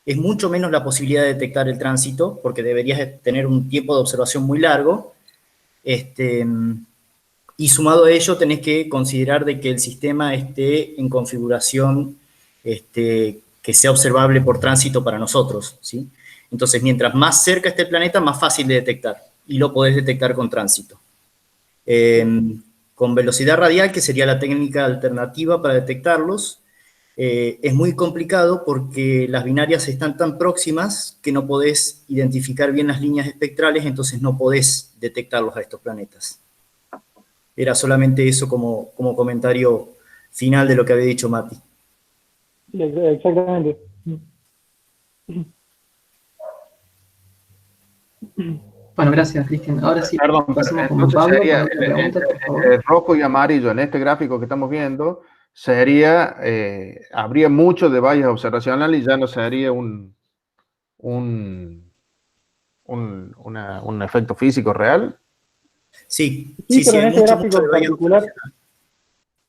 es mucho menos la posibilidad de detectar el tránsito porque deberías tener un tiempo de observación muy largo. Y sumado a ello, tenés que considerar de que el sistema esté en configuración que sea observable por tránsito para nosotros, ¿sí? Entonces, mientras más cerca esté el planeta, más fácil de detectar, y lo podés detectar con tránsito. Con velocidad radial, que sería la técnica alternativa para detectarlos, es muy complicado porque las binarias están tan próximas que no podés identificar bien las líneas espectrales, entonces no podés detectarlos a estos planetas. Era solamente eso como comentario final de lo que había dicho Mati. Sí, exactamente. Bueno, gracias, Cristian. Ahora sí, Perdón, pero pasemos con entonces Pablo con sería otra pregunta, por favor. el rojo y amarillo en este gráfico que estamos viendo, sería, habría mucho de vallas observacionales y ya no sería un, un efecto físico real. Sí, Sí, sí, sí, pero en hay este mucho, gráfico mucho de en bahía particular, observacional.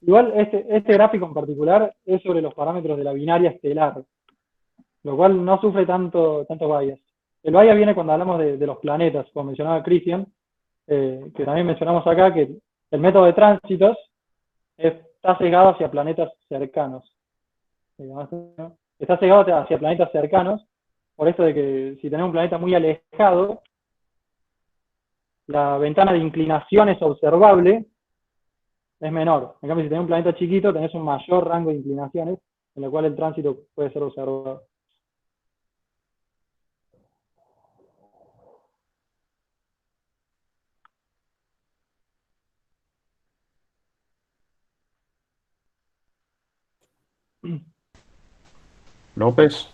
igual este gráfico en particular es sobre los parámetros de la binaria estelar, lo cual no sufre tanto bias. El bias viene cuando hablamos de los planetas, como mencionaba Christian, que también mencionamos acá, que el método de tránsitos está sesgado hacia planetas cercanos. Está sesgado hacia planetas cercanos, por esto de que si tenés un planeta muy alejado, la ventana de inclinaciones observable es menor. En cambio, si tenés un planeta chiquito, tenés un mayor rango de inclinaciones, en lo cual el tránsito puede ser observado. López.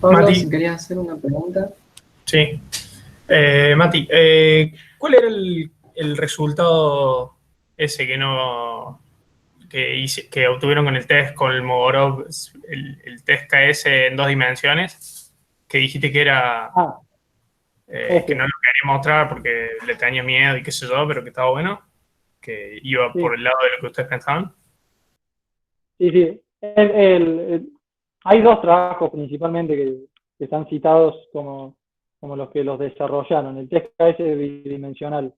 Pablo, Mati, si querías hacer una pregunta. sí. Mati, ¿cuál era el resultado ese que no que obtuvieron con el test con el Mogorov, el test KS en 2 dimensiones? Que dijiste que era Ah, que no este, lo quería mostrar porque le tenía miedo y qué sé yo, pero que estaba bueno, que iba por sí, el lado de lo que ustedes pensaban. sí, sí. Hay dos trabajos principalmente que están citados como los que los desarrollaron, el test KS bidimensional.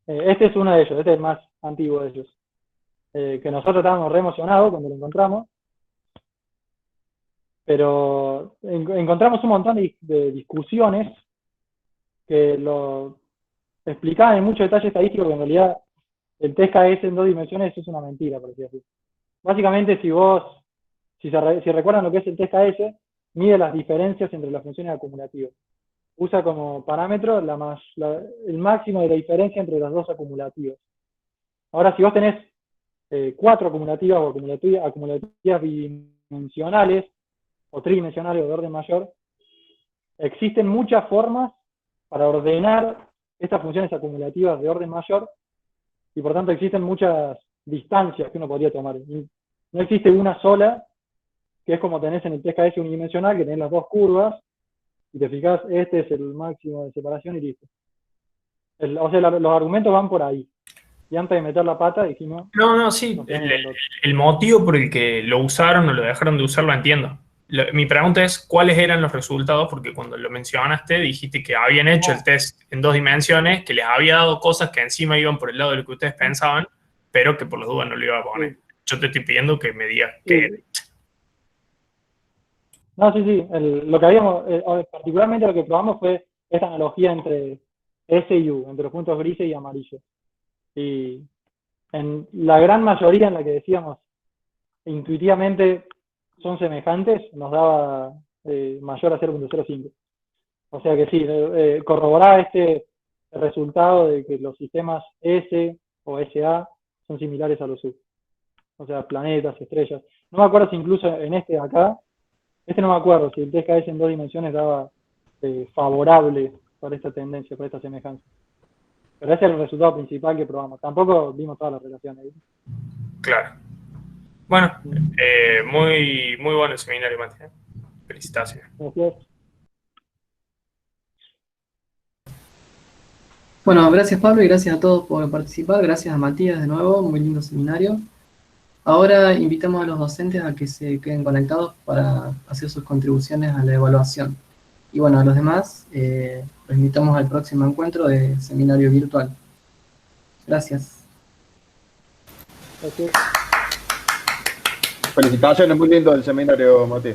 Este es uno de ellos, este es el más antiguo de ellos. Que nosotros estábamos re emocionados cuando lo encontramos, pero encontramos un montón de discusiones que lo explicaban en mucho detalle estadístico, que en realidad el test KS en 2 dimensiones es una mentira, por decirlo así. Básicamente, si recuerdan lo que es el test KS, mide las diferencias entre las funciones acumulativas. Usa como parámetro el máximo de la diferencia entre las dos acumulativas. Ahora, si vos tenés 4 acumulativas o acumulativas bidimensionales o tridimensionales o de orden mayor, existen muchas formas para ordenar estas funciones acumulativas de orden mayor y por tanto existen muchas distancias que uno podría tomar. Y no existe una sola, que es como tenés en el test KS unidimensional, que tenés las dos curvas y te fijas, este es el máximo de separación y listo. O sea, los argumentos van por ahí. Y antes de meter la pata dijimos, No, no, sí, nos quedamos con el otro. el motivo por el que lo usaron o lo dejaron de usar lo entiendo. Mi pregunta es, ¿cuáles eran los resultados? Porque cuando lo mencionaste dijiste que habían hecho el test en 2 dimensiones, que les había dado cosas que encima iban por el lado de lo que ustedes pensaban, pero que por las dudas no lo iba a poner. Sí, Yo te estoy pidiendo que me digas qué. sí. No, sí, sí. Lo que habíamos, particularmente lo que probamos fue esta analogía entre S y U, entre los puntos grises y amarillos. Y en la gran mayoría en la que decíamos intuitivamente son semejantes, nos daba mayor a 0.05. O sea que sí, corroborar este resultado de que los sistemas S o SA son similares a los U. O sea, planetas, estrellas. No me acuerdo si incluso en este de acá, no me acuerdo si el test KS en 2 dimensiones daba favorable para esta tendencia, para esta semejanza. Pero ese es el resultado principal que probamos. Tampoco vimos todas las relaciones. Claro. Bueno, muy bueno el seminario, Mati. Felicitaciones. Gracias. Bueno, gracias Pablo y gracias a todos por participar. Gracias a Matías de nuevo, muy lindo seminario. Ahora invitamos a los docentes a que se queden conectados para hacer sus contribuciones a la evaluación. Y bueno, a los demás, los invitamos al próximo encuentro de seminario virtual. Gracias. Gracias. Felicitaciones, muy lindo el seminario, Mati.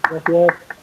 Gracias.